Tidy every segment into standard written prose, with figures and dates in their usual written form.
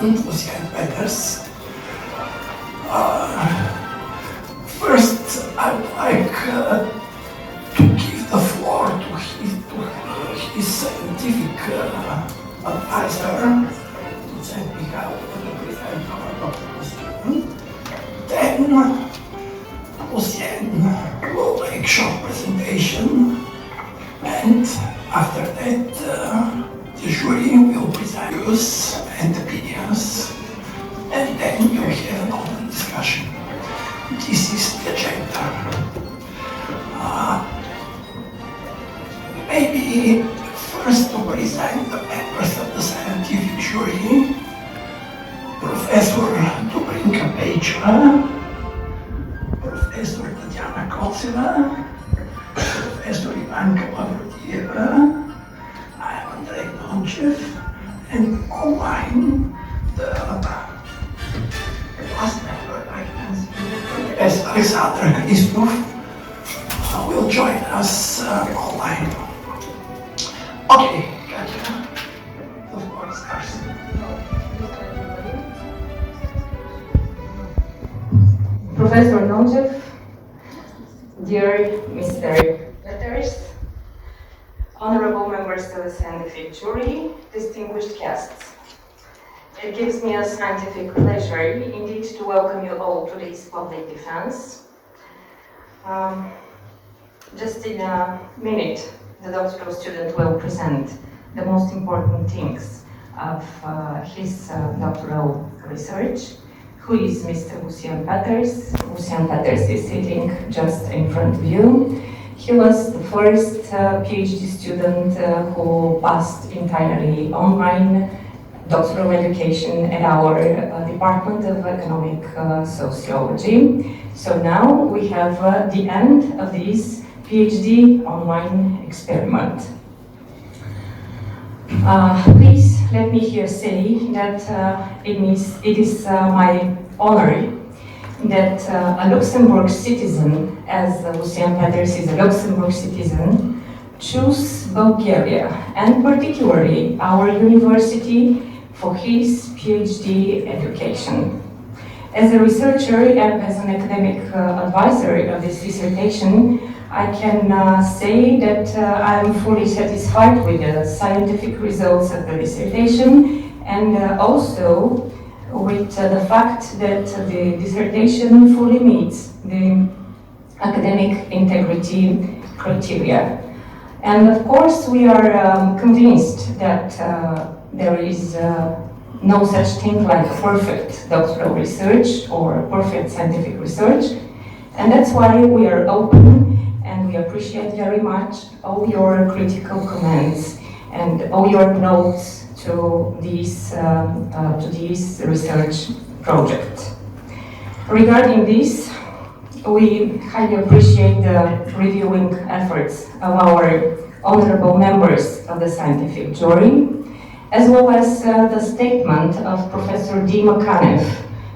student, Lucien Peters. First, I would like to give the floor to his scientific advisor, Lucien Mihailova, to present our doctoral student. Then, Lucien will make short presentation, and after that, the jury will present views and opinions, and then you will have an open discussion. This is the agenda. Maybe first to present the members of the scientific jury, Professor Dobrinka Peycheva, Professor Tatyana Kotseva, Professor Ivanka Mavrodieva, I am Andrey Nonchev, and online the last member, I can see, as Alexander Hristov will join us online. Okay, Katia, the floor is yours. Professor Nonchev, dear Mr. Peters, honorable members of the scientific jury, distinguished guests. It gives me a scientific pleasure indeed to welcome you all to this public defense. Just in a minute, the doctoral student will present the most important things of his doctoral research. Who is Mr. Lucien Peters? Lucien Peters is sitting just in front of you. He was the first PhD student who passed entirely online doctoral education at our Department of Economic Sociology. So now we have the end of this PhD online experiment. Please let me here say that it is my honor that a Luxembourg citizen, as Lucien Peters is a Luxembourg citizen, choose Bulgaria and particularly our university for his PhD education. As a researcher and as an academic advisor of this dissertation, I can say that I'm fully satisfied with the scientific results of the dissertation and also with the fact that the dissertation fully meets the academic integrity criteria. And of course, we are convinced that there is no such thing like perfect doctoral research or perfect scientific research. And that's why we are open and we appreciate very much all your critical comments and all your notes to this research project. Regarding this, we highly appreciate the reviewing efforts of our honorable members of the scientific jury, as well as the statement of Professor Dima Kanev.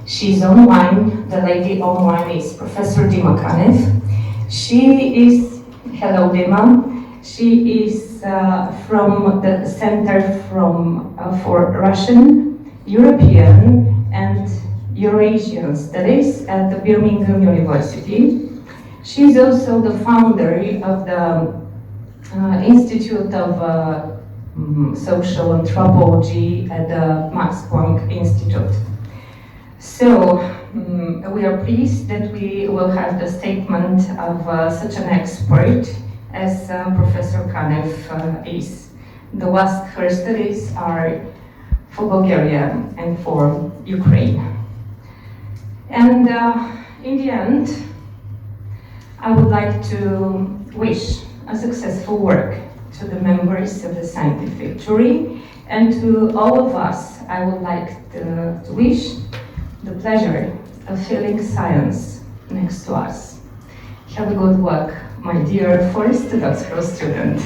She's online, the lady online is Professor Dima Kanev. She is, hello Dima, she is from the Center for Russian, European and Eurasian Studies at the Birmingham University. She is also the founder of the Institute of Social Anthropology at the Max Planck Institute. So we are pleased that we will have the statement of such an expert as Professor Kanev is. The last her studies are for Bulgaria and for Ukraine. And in the end, I would like to wish a successful work to the members of the scientific jury, and to all of us, I would like to wish the pleasure of feeling science next to us. Have a good work, my dear first doctoral student.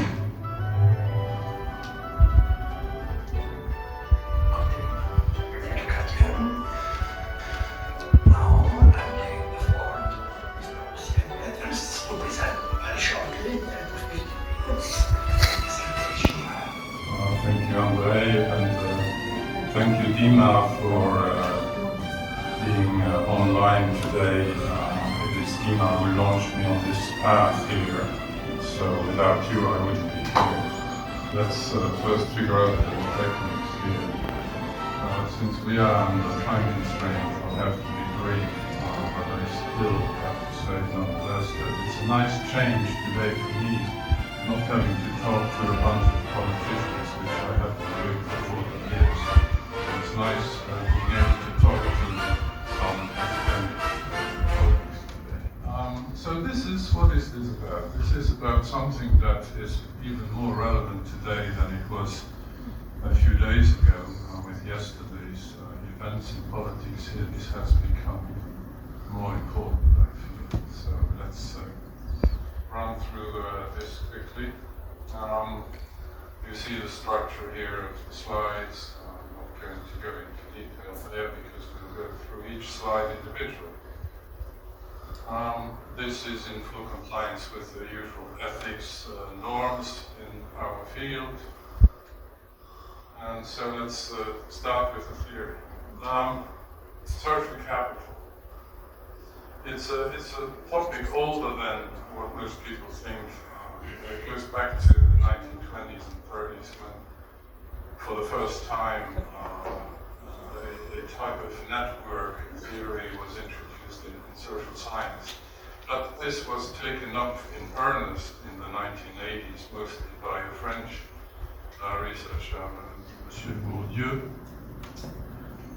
Thank you, Andrei, and thank you, Dima for being online today. It is Dima who launched me on this path here. So without you, I wouldn't be here. Let's first figure out the techniques here. Since we are under time constraints, I'll have to be brief, but I still have to say nonetheless that it's a nice change today for me, not having to talk to a bunch of politicians, which I have been doing for 40 years. It's nice being able to talk to some academic colleagues today. So what is this about? This is about something that is even more relevant today than it was a few days ago with yesterday's events in politics here. This has become more important, I feel. So let's run through this quickly. You see the structure here of the slides. I'm not going to go into detail there because we'll go through each slide individually. This is in full compliance with the usual ethics norms in our field. And so let's start with the theory. Social capital. It's a topic older than what most people think. It goes back to the 1920s and 30s when, for the first time, a type of network theory was introduced in social science. But this was taken up in earnest in the 1980s, mostly by a French researcher, Monsieur Bourdieu,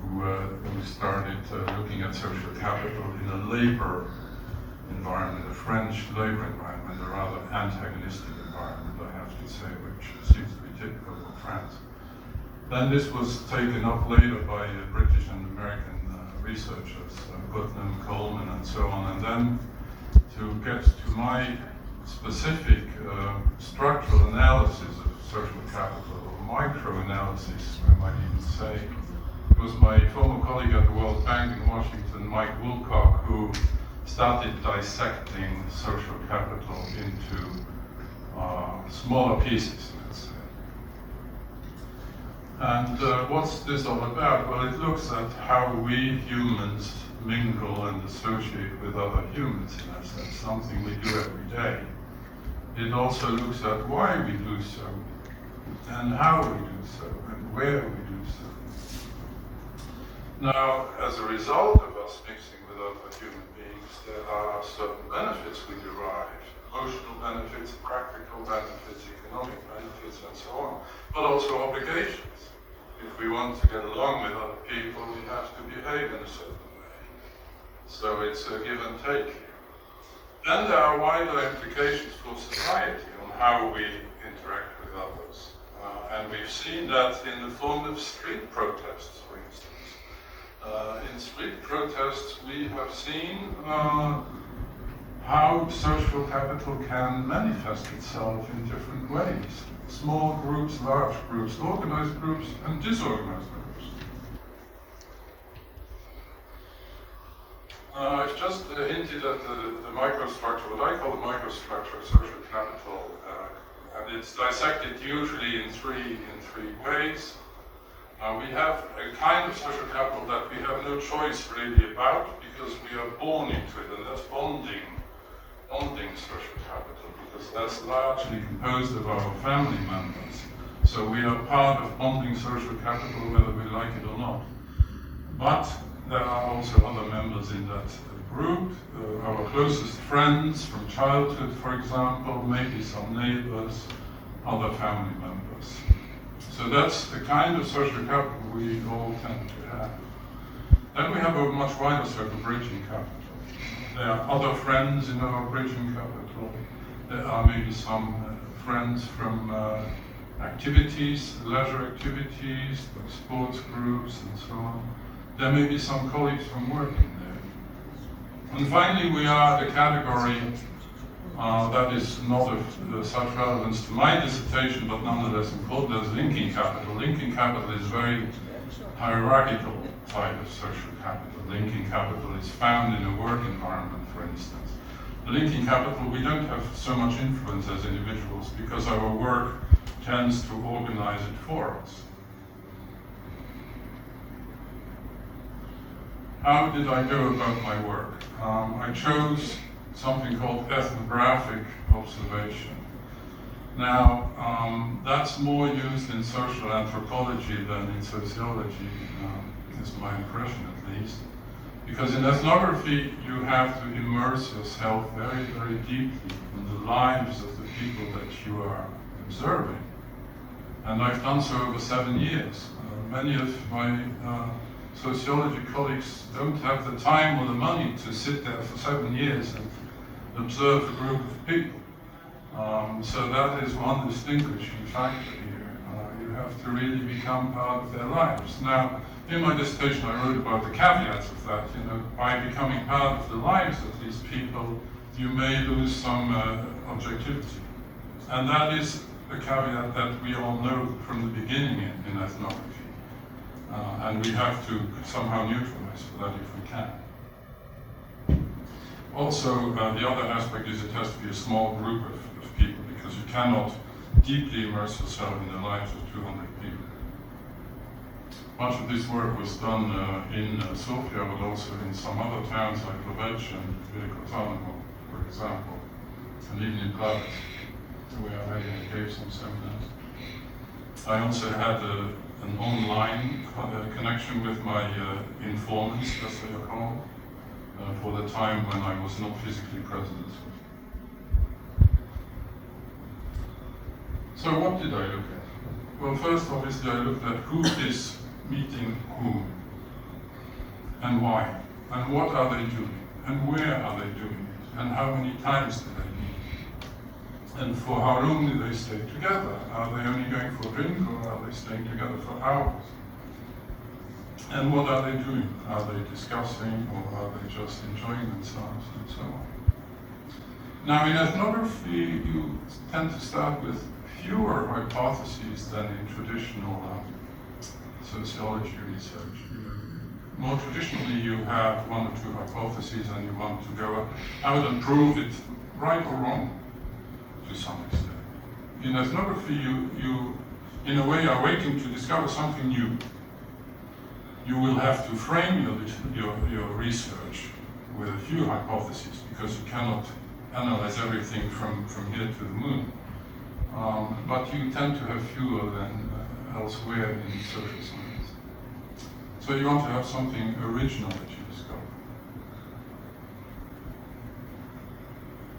who started looking at social capital in a labor environment, a French labor environment, a rather antagonistic environment, I have to say, which seems to be typical of France. Then this was taken up later by British and American researchers, Putnam, Coleman, and so on, and then to get to my specific structural analysis of social capital, or micro-analysis, I might even say, it was my former colleague at the World Bank in Washington, Mike Woolcock, who started dissecting social capital into smaller pieces, let's say. And what's this all about? Well, it looks at how we humans mingle and associate with other humans, in a sense, something we do every day. It also looks at why we do so, and how we do so, and where we do so. Now, as a result of us mixing with other human beings, there are certain benefits we derive, emotional benefits, practical benefits, economic benefits, and so on, but also obligations. If we want to get along with other people, we have to behave in a certain way. So it's a give and take. Then there are wider implications for society on how we interact with others. And we've seen that in the form of street protests, for instance. In street protests, we have seen how social capital can manifest itself in different ways. Small groups, large groups, organized groups, and disorganized groups. I've just hinted at the microstructure, what I call the microstructure of social capital, and it's dissected usually in three ways. We have a kind of social capital that we have no choice really about because we are born into it, and that's bonding social capital, because that's largely composed of our family members. So we are part of bonding social capital whether we like it or not. But there are also other members in that group, our closest friends from childhood, for example, maybe some neighbors, other family members. So that's the kind of social capital we all tend to have. Then we have a much wider circle, bridging capital. There are other friends in our bridging capital. There are maybe some friends from activities, leisure activities, like sports groups and so on. There may be some colleagues from working there. And finally, we are the category that is not of such relevance to my dissertation, but nonetheless important, as linking capital. Linking capital is a very hierarchical type of social capital. Linking capital is found in a work environment, for instance. The linking capital, we don't have so much influence as individuals because our work tends to organize it for us. How did I go about my work? I chose something called ethnographic observation. Now, that's more used in social anthropology than in sociology, is my impression at least. Because in ethnography, you have to immerse yourself very, very deeply in the lives of the people that you are observing. And I've done so over 7 years. Many of my sociology colleagues don't have the time or the money to sit there for 7 years and observe a group of people. So that is one distinguishing factor here. You have to really become part of their lives. Now, in my dissertation, I wrote about the caveats of that. You know, by becoming part of the lives of these people, you may lose some objectivity. And that is a caveat that we all know from the beginning in ethnography. And we have to somehow neutralize for that if we can. Also, the other aspect is it has to be a small group of people, because you cannot deeply immerse yourself in the lives of 200 people. Much of this work was done in Sofia, but also in some other towns like Lovech and Velikotarnovo, for example, and even in Burgas, where I gave some seminars. I also had an online connection with my informants, as they are called, for the time when I was not physically present. So what did I look at? Well, first, obviously, I looked at who is meeting whom, and why, and what are they doing, and where are they doing it, and how many times do they meet, and for how long do they stay together? Are they only going for a drink, or are they staying together for hours? And what are they doing? Are they discussing, or are they just enjoying themselves, and so on? Now, in ethnography, you tend to start with fewer hypotheses than in traditional sociology research. More traditionally, you have 1 or 2 hypotheses, and you want to go out and prove it right or wrong to some extent. In ethnography, you in a way are waiting to discover something new. You will have to frame your research with a few hypotheses, because you cannot analyze everything from here to the moon. But you tend to have fewer than elsewhere in social science. So you want to have something original that you discover.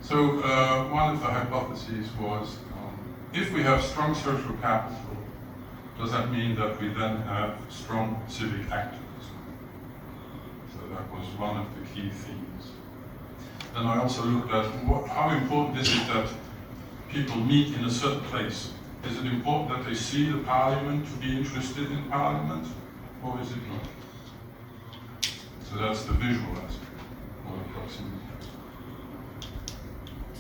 So one of the hypotheses was, if we have strong social capital, does that mean that we then have strong civic activism? So that was one of the key themes. Then I also looked at how important is it that people meet in a certain place. Is it important that they see the parliament to be interested in parliament, or is it not? So that's the visual aspect, or the proximity aspect.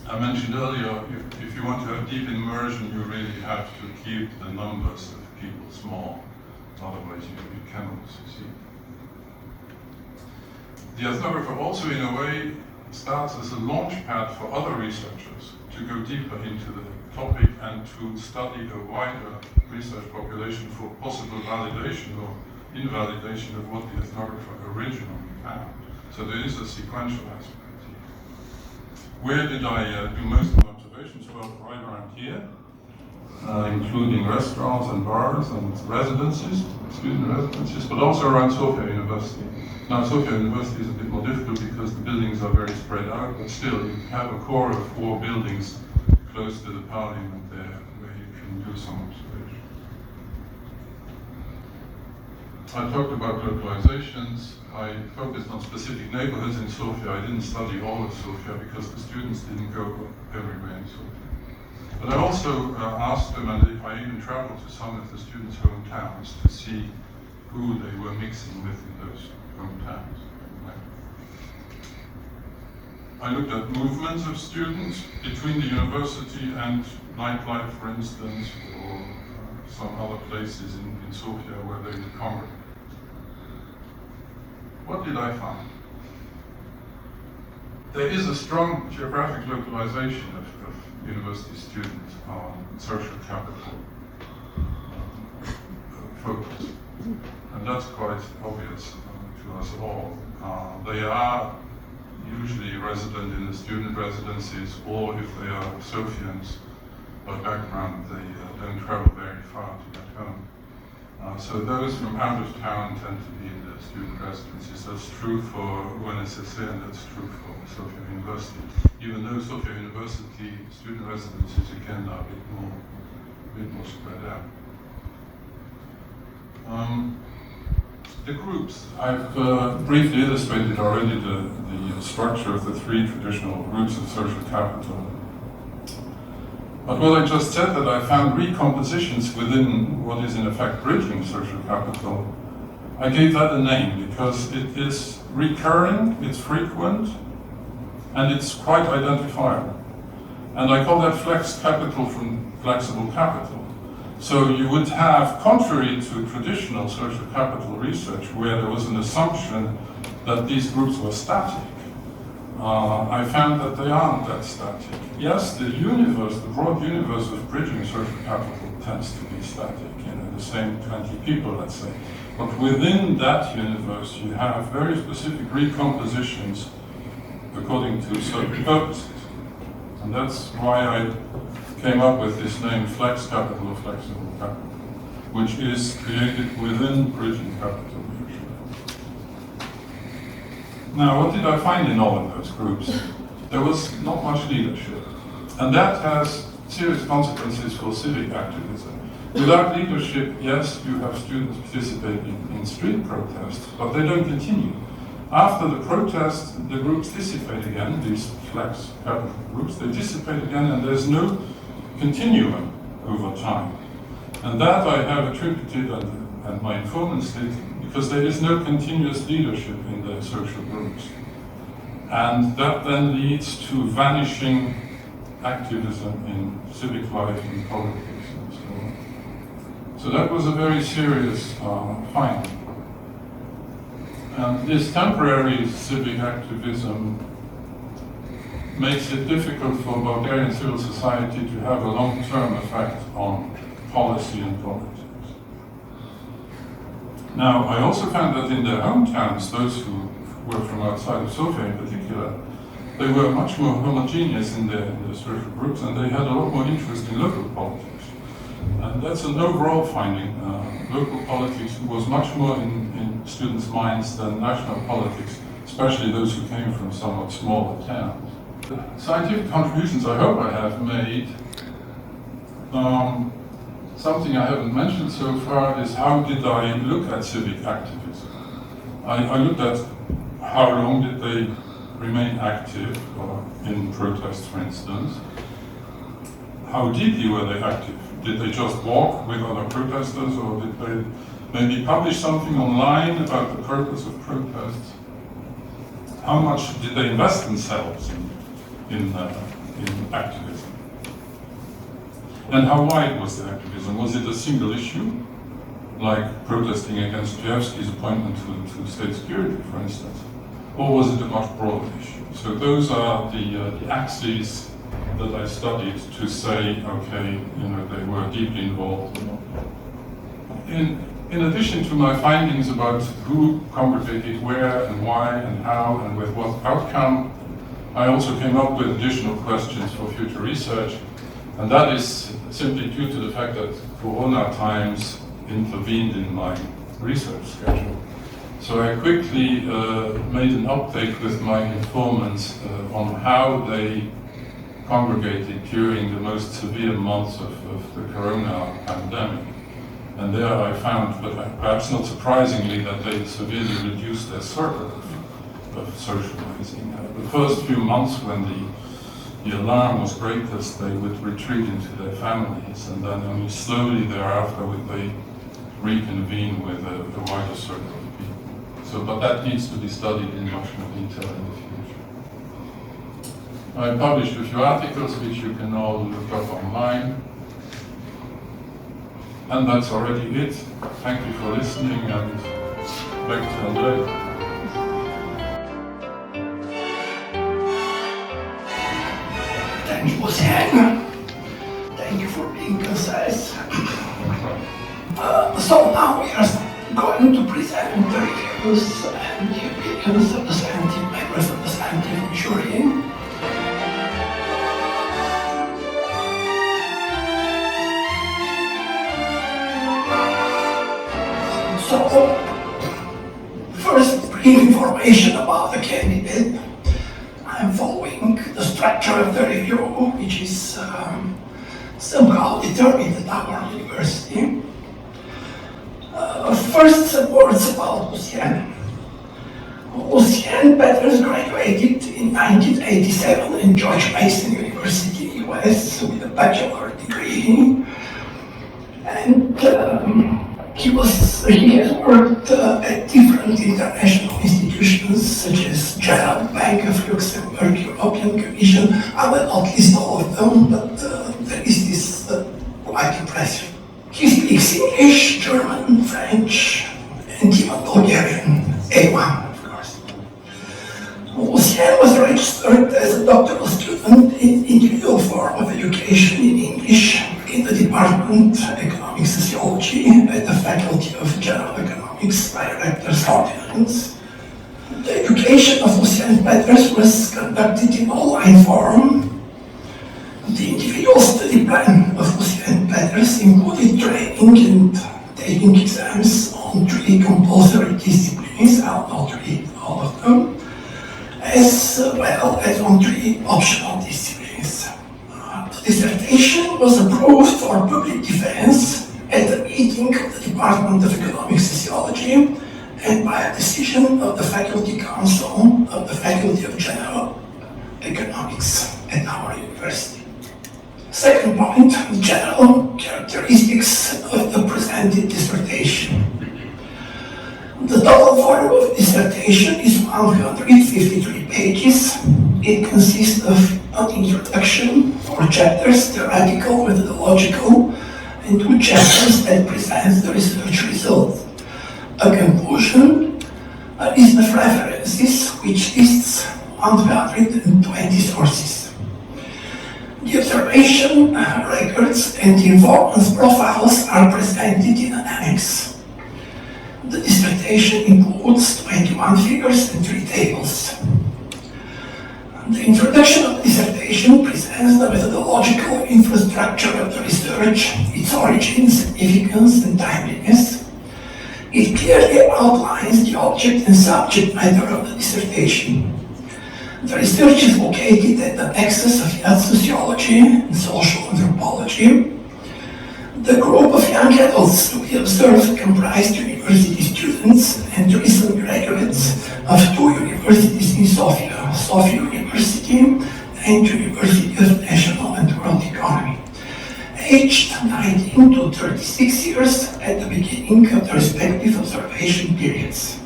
I mentioned earlier, if you want to have deep immersion, you really have to keep the numbers of people small, otherwise you cannot succeed. The ethnographer also, in a way, starts as a launch pad for other researchers to go deeper into the topic and to study a wider research population for possible validation or invalidation of what the ethnographer originally found. So there is a sequential aspect here. Where did I do most of my observations? Well, right around here, including restaurants and bars and residences, student residences, but also around Sofia University. Now, Sofia University is a bit more difficult because the buildings are very spread out, but still, you have a core of 4 buildings close to the parliament there where you can do some observation. I talked about localizations. I focused on specific neighborhoods in Sofia. I didn't study all of Sofia because the students didn't go everywhere in Sofia. But I also asked them, and I even traveled to some of the students' hometowns to see who they were mixing with in those hometowns. I looked at movements of students between the university and nightlife, for instance, or some other places in Sofia where they would congregate. What did I find? There is a strong geographic localization of university students on social capital focus, and that's quite obvious to to us all. They are usually resident in the student residences, or if they are Sofians by background, they don't travel very far to get home. So those from out of town tend to be in the student residences. That's true for UNSSR and that's true for Sofia University. Even though Sofia University student residences again are a bit more spread out. The groups, I've briefly illustrated already the structure of the three traditional groups of social capital. But what I just said, that I found recompositions within what is in effect bridging social capital, I gave that a name because it is recurring, it's frequent, and it's quite identifiable. And I call that flex capital from flexible capital. So you would have, contrary to traditional social capital research, where there was an assumption that these groups were static, I found that they aren't that static. Yes, the universe, the broad universe of bridging social capital tends to be static, the same 20 people, let's say. But within that universe, you have very specific recompositions according to certain purposes. And that's why I came up with this name, flex capital or flexible capital, which is created within bridging capital. Now, what did I find in all of those groups? There was not much leadership. And that has serious consequences for civic activism. Without leadership, yes, you have students participating in street protests, but they don't continue. After the protest, the groups dissipate again, these flex capital groups, they dissipate again, and there's no continuum over time. And that I have attributed, and my informants did, because there is no continuous leadership in the social groups. And that then leads to vanishing activism in civic life and politics and so on. So that was a very serious finding. And this temporary civic activism makes it difficult for Bulgarian civil society to have a long-term effect on policy and politics. Now, I also found that in their hometowns, those who were from outside of Sofia in particular, they were much more homogeneous in their social groups, and they had a lot more interest in local politics. And that's an overall finding. Local politics was much more in students' minds than national politics, especially those who came from somewhat smaller towns. The scientific contributions I hope I have made, something I haven't mentioned so far is how did I look at civic activism. I looked at how long did they remain active, or in protests, for instance. How deeply were they active? Did they just walk with other protesters, or did they maybe publish something online about the purpose of protests? How much did they invest themselves in activism? And how wide was the activism? Was it a single issue, like protesting against Gruevski's appointment to state security, for instance? Or was it a much broader issue? So those are the axes that I studied to say, okay, they were deeply involved. In addition to my findings about who congregated where and why and how and with what outcome, I also came up with additional questions for future research. And that is simply due to the fact that Corona times intervened in my research schedule. So I quickly made an update with my informants on how they congregated during the most severe months of the Corona pandemic. And there I found, but perhaps not surprisingly, that they severely reduced their circle of socializing. The first few months when the alarm was greatest, they would retreat into their families, and then only slowly thereafter would they reconvene with a wider circle of people. So, but that needs to be studied in much more detail in the future. I published a few articles which you can all look up online. And that's already it. Thank you for listening, and back to Andrey. Thank you, Lucien. Thank you for being concise. So now we are going to present the reviews and the opinions of the scientific members of the scientific jury. So, first, brief information about the candidate. I'm following the structure of the review, which is somehow determined at our university. First, some words about Lucien. Lucien Peters graduated in 1987 in George Mason University, US, with a bachelor degree, and he has worked at different international institutions such as Gerald Bank of Luxembourg, European Commission. I will not list all of them, but there is this quite impressive. He speaks English, German, French, and even Bulgarian, A1, of course. Lucien was registered as a doctoral student in individual form of education in English in the Department of Economic Sociology at the Faculty of General Economics by Rector's Ordinance. The education of Lucien Peters was conducted in online form. The individual study plan of Lucien Peters included training and taking exams on 3 compulsory disciplines, I'll not read all of them, as well as on 3 optional disciplines. The dissertation was approved for public defense at the meeting of the Department of Economic Sociology and by a decision of the Faculty Council of the Faculty of General Economics at our university. Second point, general characteristics of the presented dissertation. The total volume of the dissertation is 153 pages. It consists of an introduction, 4 chapters, theoretical, methodological, and 2 chapters that presents the research results. A conclusion, a list of references, which lists 120 sources. The observation records and the informant's profiles are presented in an annex. The dissertation includes 21 figures and 3 tables. The introduction of the dissertation presents the methodological infrastructure of the research, its origin, significance, and timeliness. It clearly outlines the object and subject matter of the dissertation. The research is located at the nexus of young sociology and social anthropology. The group of young adults to be observed comprised university students and recent graduates of 2 universities in Sofia, Sofia University and University of National and World Economy, aged 19 to 36 years at the beginning of the respective observation periods.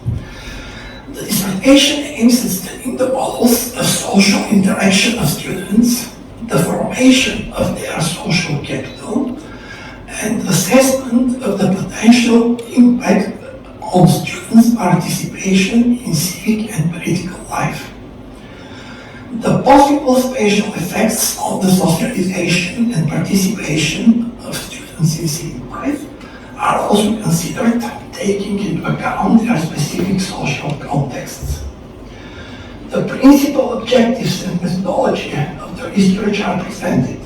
The dissertation aims at studying the models of social interaction of students, the formation of their social capital, and assessment of the potential impact on students' participation in civic and political life. The possible spatial effects of the socialization and participation of students in civic life are also considered, taking into account their specific social contexts. The principal objectives and methodology of the research are presented.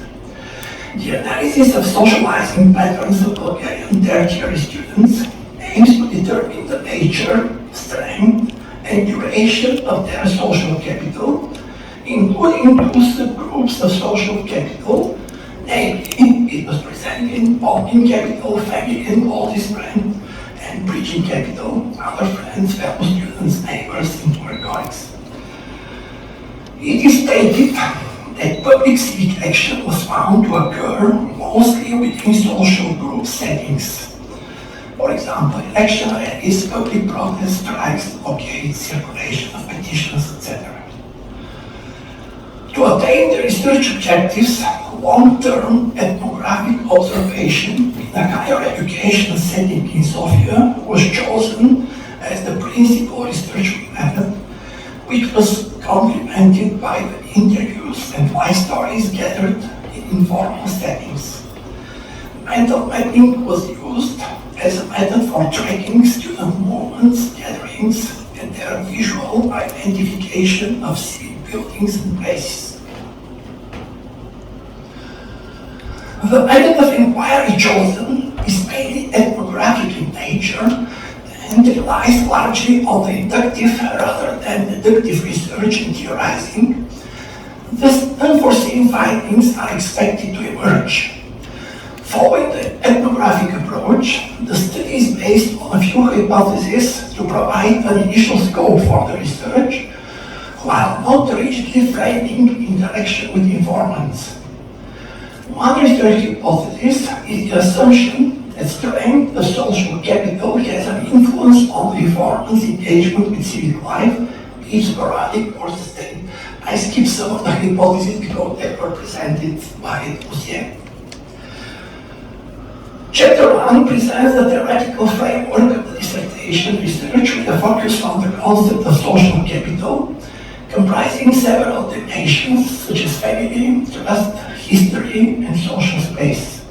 The analysis of socializing patterns of Bulgarian tertiary students aims to determine the nature, strength, and duration of their social capital, including 2 subgroups of social capital, namely, it was presenting bonding capital, family and closest friends, and bridging capital, other friends, fellow students, neighbors, and work colleagues. It is stated that public civic action was found to occur mostly within social group settings. For example, election rallies, public protest, strikes, blockades, circulation of petitions, etc. To attain the research objectives, long-term ethnographic observation in a higher education setting in Sofia was chosen as the principal research method, which was complemented by the interviews and life stories gathered in informal settings. Mental mapping was used as a method for tracking student movements, gatherings, and their visual identification of civic buildings and places. The method of inquiry chosen is mainly ethnographic in nature and relies largely on the inductive rather than deductive research and theorizing. These unforeseen findings are expected to emerge. Following the ethnographic approach, the study is based on a few hypotheses to provide an initial scope for the research, while not rigidly framing interaction with informants. One research hypothesis is the assumption that strength of social capital has an influence on the informant's engagement with civic life, be it sporadic or sustained. I skipped some of the hypotheses because they were presented by Lucien. Chapter 1 presents the theoretical framework of the dissertation research with a focus on the concept of social capital, comprising several dimensions such as family, trust, history, and social space.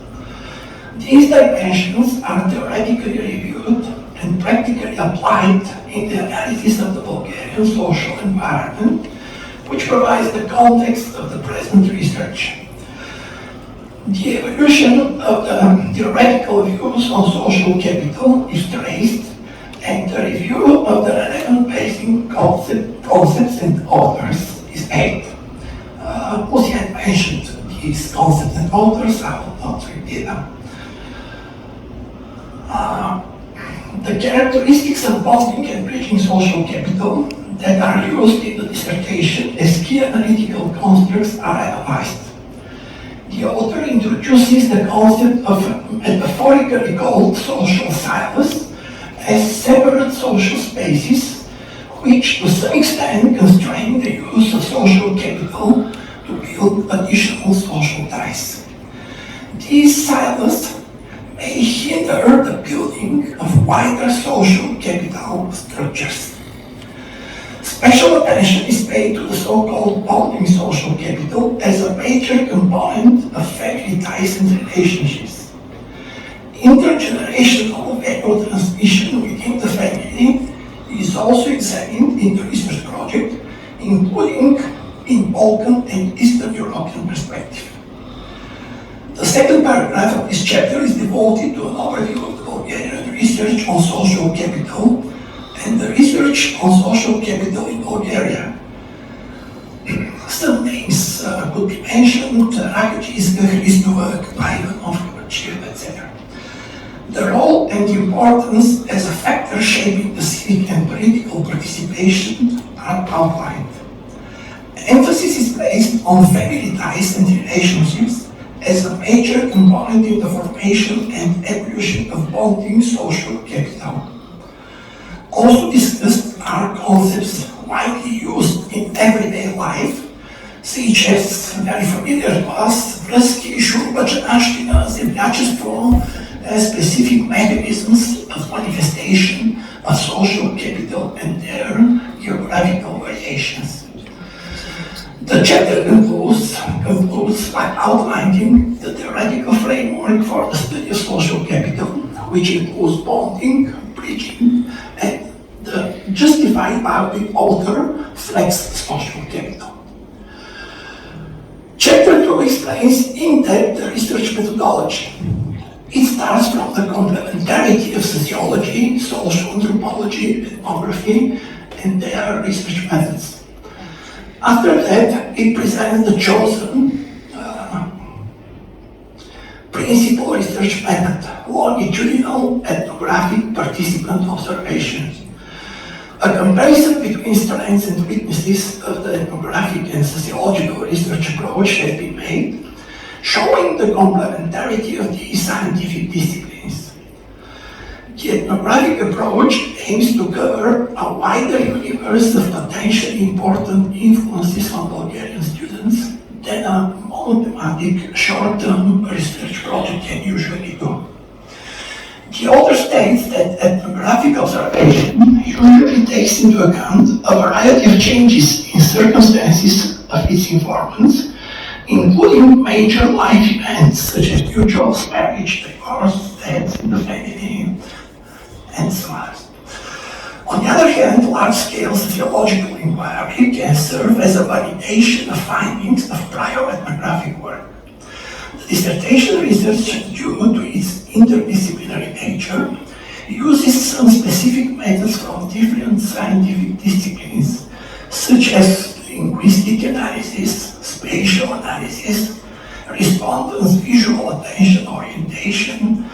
These dimensions are theoretically reviewed and practically applied in the analysis of the Bulgarian social environment, which provides the context of the present research. The evolution of the theoretical views on social capital is traced, and the review of the relevant basic concepts and authors is made. Lucien mentioned these concepts and authors, I will not repeat them. The characteristics of bonding and bridging social capital that are used in the dissertation as key analytical constructs are analyzed. The author introduces the concept of metaphorically called social silos as separate social spaces which to some extent constrain the use of social capital to build additional social ties. These silos may hinder the building of wider social capital structures. Special attention is paid to the so-called bonding social capital as a major component of family ties and relationships. Intergenerational value transmission within the family is also examined in the research project, including in Balkan and Eastern European perspective. The second paragraph of this chapter is devoted to an overview of the Bulgarian research on social capital and the research on social capital in Bulgaria. Some names could be mentioned: Hristov, Ivanka Mavrodieva, etc. The role and the importance as a factor shaping the civic and political participation are outlined. Emphasis is placed on family ties and relationships as a major component in the formation and evolution of bonding social capital. Also discussed are concepts widely used in everyday life, such as very familiar to us, Rilski, specific mechanisms of manifestation of social capital and their geographical variations. The chapter concludes by outlining the theoretical framework for the study of social capital, which includes bonding, bridging, and the justified by the author flex social capital. Chapter 2 explains in-depth the research methodology. It starts from the complementarity of sociology, social anthropology, ethnography, and their research methods. After that, it presents the chosen principal research method, longitudinal ethnographic participant observations. A comparison between strengths and weaknesses of the ethnographic and sociological research approach has been made, showing the complementarity of these scientific disciplines. The ethnographic approach aims to cover a wider universe of potentially important influences on Bulgarian students than a monothematic short-term research project can usually do. The author states that ethnographic observation usually takes into account a variety of changes in circumstances of its informants, including major life events such as new jobs, marriage, divorce, deaths in the family, and so on. On the other hand, large-scale sociological inquiry can serve as a validation of findings of prior ethnographic work. The dissertation research, due to its interdisciplinary nature, uses some specific methods from different scientific disciplines, such as linguistic analysis, spatial analysis, respondents' visual attention orientation,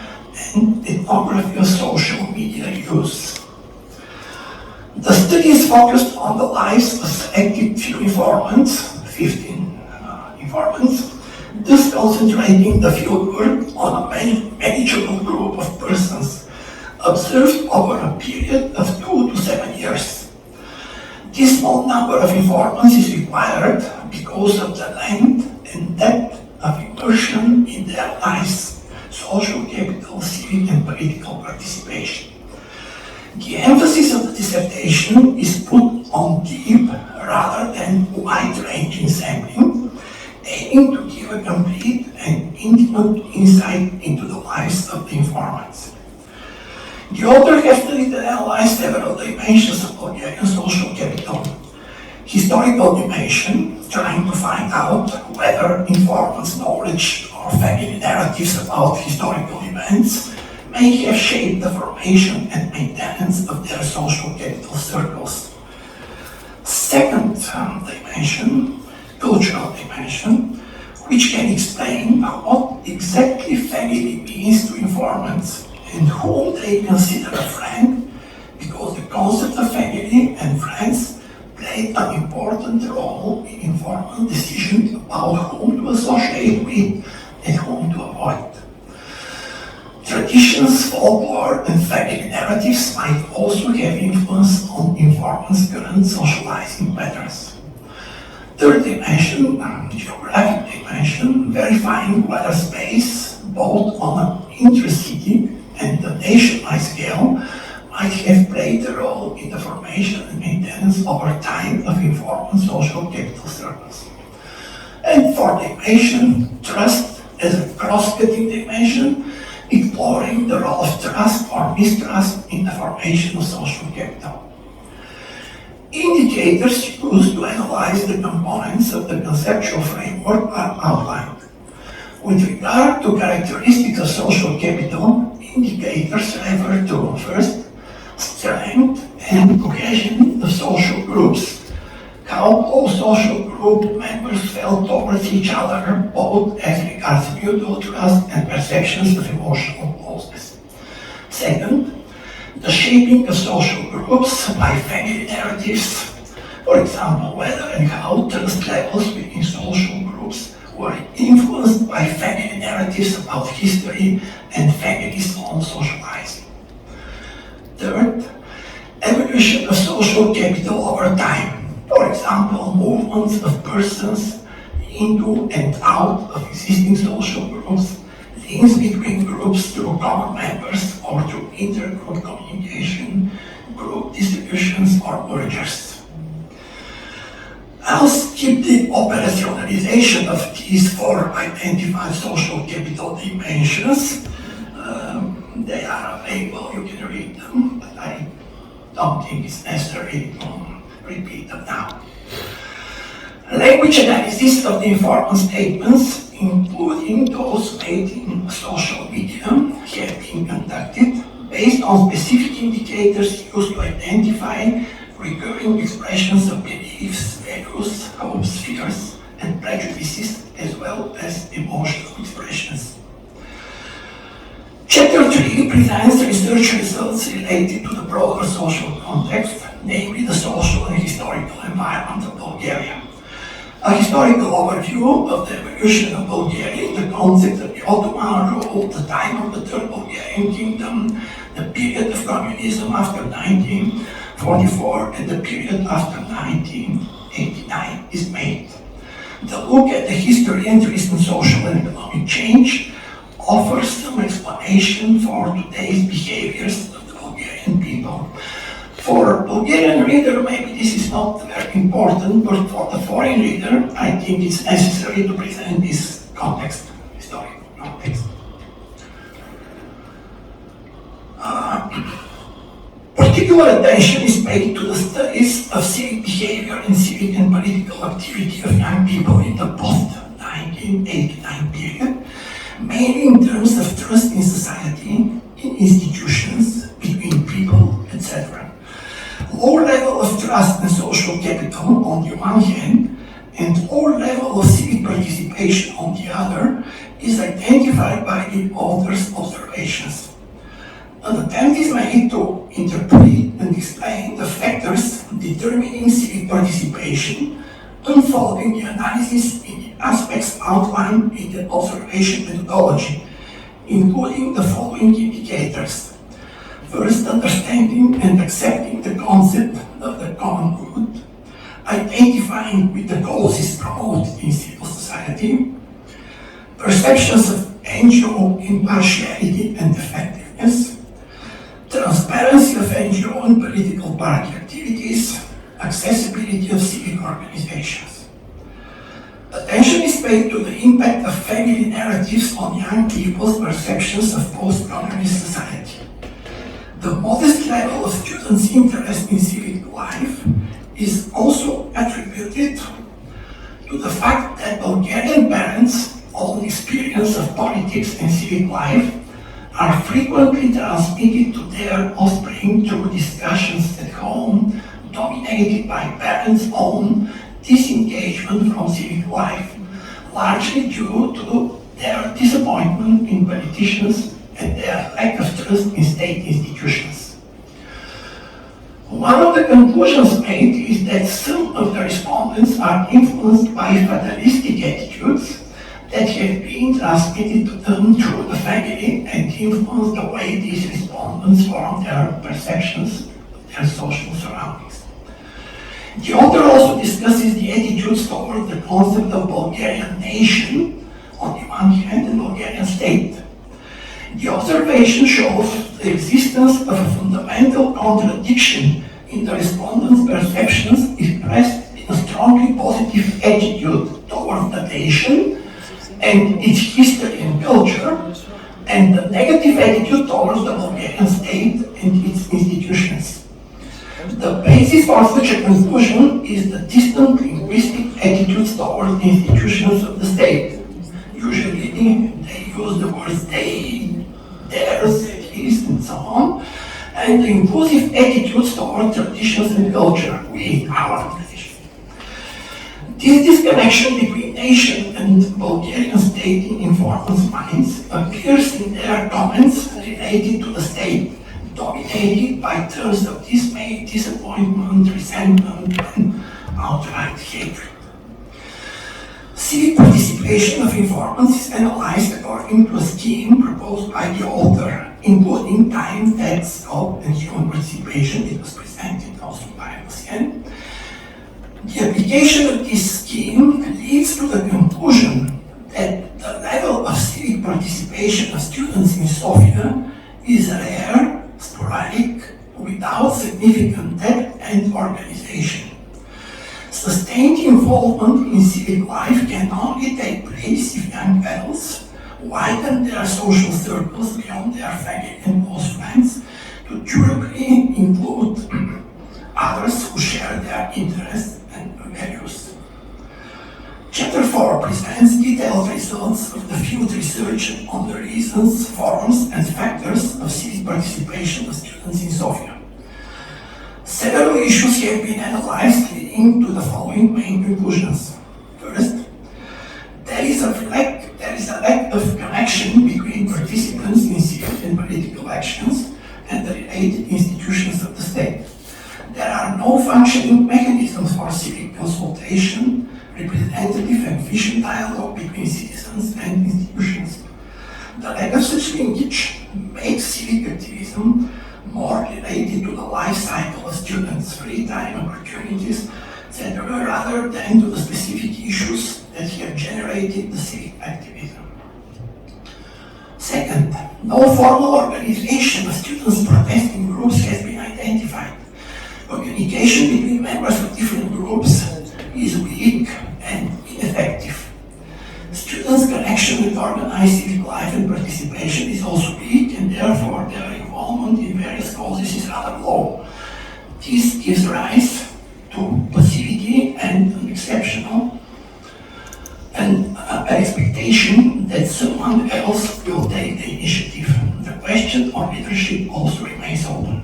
and ethnography of social media use. The study is focused on the lives of selected few informants, 15 informants, thus concentrating the fieldwork on a manageable group of persons observed over a period of 2 to 7 years. This small number of informants is required because of the length and depth of immersion in their lives, social capital, civic and political participation. The emphasis of the dissertation is put on deep rather than wide-ranging sampling, aiming to give a complete and intimate insight into the lives of the informants. The author has studied and analyzed several dimensions of Bulgarian social capital. Historical dimension, trying to find out whether informants' knowledge or family narratives about historical events may have shaped the formation and maintenance of their social capital circles. Second dimension, cultural dimension, which can explain what exactly family means to informants and whom they consider a friend, because the concept of family and friends played an important role in informant decisions about whom to associate with and whom to avoid. Traditions, folklore, and family narratives might also have influence on informants' current socializing patterns. Third dimension, geographic dimension, verifying whether space, both on an intra-city and the nationwide scale, might have played a role in the formation and maintenance over time of informant social capital circles. And fourth dimension, trust as a cross-cutting dimension, exploring the role of trust or mistrust in the formation of social capital. Indicators used to analyze the components of the conceptual framework are outlined. With regard to characteristics of social capital, indicators refer to, first, strength and cohesion of social groups, how all social group members felt towards each other, both as regards mutual trust and perceptions of emotional closeness. Second, the shaping of social groups by family narratives, for example, whether and how trust levels within social groups were influenced by family narratives about history and families' own socializing. Third, evolution of social capital over time. For example, movements of persons into and out of existing social groups, links between groups through common members or through intergroup communication, group distributions or mergers. I'll skip the operationalization of these four identified social capital dimensions. They are available, you can read them, but I don't think it's necessary to repeat them now. Language analysis of the informant statements, including those made in social media, have been conducted based on specific indicators used to identify recurring expressions of beliefs, values, hopes, fears, and prejudices, as well as emotional expressions. Chapter 3 presents research results related to the broader social context, namely the social and historical environment of Bulgaria. A historical overview of the evolution of Bulgaria in the context of the Ottoman rule, the time of the Third Bulgarian Kingdom, the period of communism after 1944, and the period after 1989 is made. The look at the history and recent social and economic change offers some explanation for today's behaviors of the Bulgarian people. For a Bulgarian reader, maybe this is not very important, but for the foreign reader, I think it's necessary to present this context, historical context. Particular attention is paid to the studies of civic behavior and civic and political activity of young people in the post-1989 period, mainly in terms of trust in society, in institutions, between people, etc. Low level of trust and social capital on the one hand, and low level of civic participation on the other, is identified by the author's observations. An attempt is made to interpret and explain the factors determining civic participation, unfolding the analysis in the aspects outlined in the observation methodology, including the following indicators. First, understanding and accepting the concept of the common good, identifying with the causes promoted in civil society, perceptions of NGO impartiality and effectiveness, transparency of NGO and political party activities, accessibility of civic organizations. Attention is paid to the impact of family narratives on young people's perceptions of post-communist society. The modest level of students' interest in civic life is also attributed to the fact that Bulgarian parents' own experience of politics and civic life are frequently transmitted to their offspring through discussions at home, dominated by parents' own disengagement from civic life, largely due to their disappointment in politicians and their lack of trust in state institutions. One of the conclusions made is that some of the respondents are influenced by fatalistic attitudes that have been transmitted to them through the family and influence the way these respondents form their perceptions of their social surroundings. The author also discusses the attitudes toward the concept of Bulgarian nation on the one hand and Bulgarian state. The observation shows the existence of a fundamental contradiction in the respondents' perceptions expressed in a strongly positive attitude toward the nation and its history and culture, and the negative attitude towards the Bulgarian state and its institutions. The basis for such a conclusion is the distant linguistic attitudes towards the institutions of the state. Usually they use the words they, theirs, his, and so on, and the inclusive attitudes toward traditions and culture, we, our tradition. This disconnection between nation and Bulgarian state in informants' minds appears in their comments related to the state, dominated by terms of dismay, disappointment, resentment, and outright hatred. Civic participation of informants is analyzed according to a scheme proposed by the author, including time, text, scope, and human participation. It was presented also by Lucien. The application of this scheme leads to the conclusion that the level of civic participation of students in Sofia is rare, sporadic, without significant depth and organization. Sustained involvement in civic life can only take place if young adults widen their social circles beyond their family and close friends to durably include others who share their interests and values. Chapter 4 presents detailed results of the field research on the reasons, forms, and factors of civic participation of students in Sofia. Several issues have been analyzed leading to the following main conclusions. First, there is a lack of connection between participants in civic and political actions and the related institutions of the state. There are no functioning mechanisms for civic consultation, representative and efficient dialogue between citizens and institutions. The lack of such linkage makes civic activism more related to the life cycle of students, free time, opportunities, etc., rather than to the specific issues that have generated the civic activism. Second, no formal organization of students protesting groups has been identified. Communication between members of different groups is weak and ineffective. Students' connection with organized civic life and participation is also weak, and therefore their involvement involvement in various causes is rather low. This gives rise to passivity and an exceptional and an expectation that someone else will take the initiative. The question of leadership also remains open.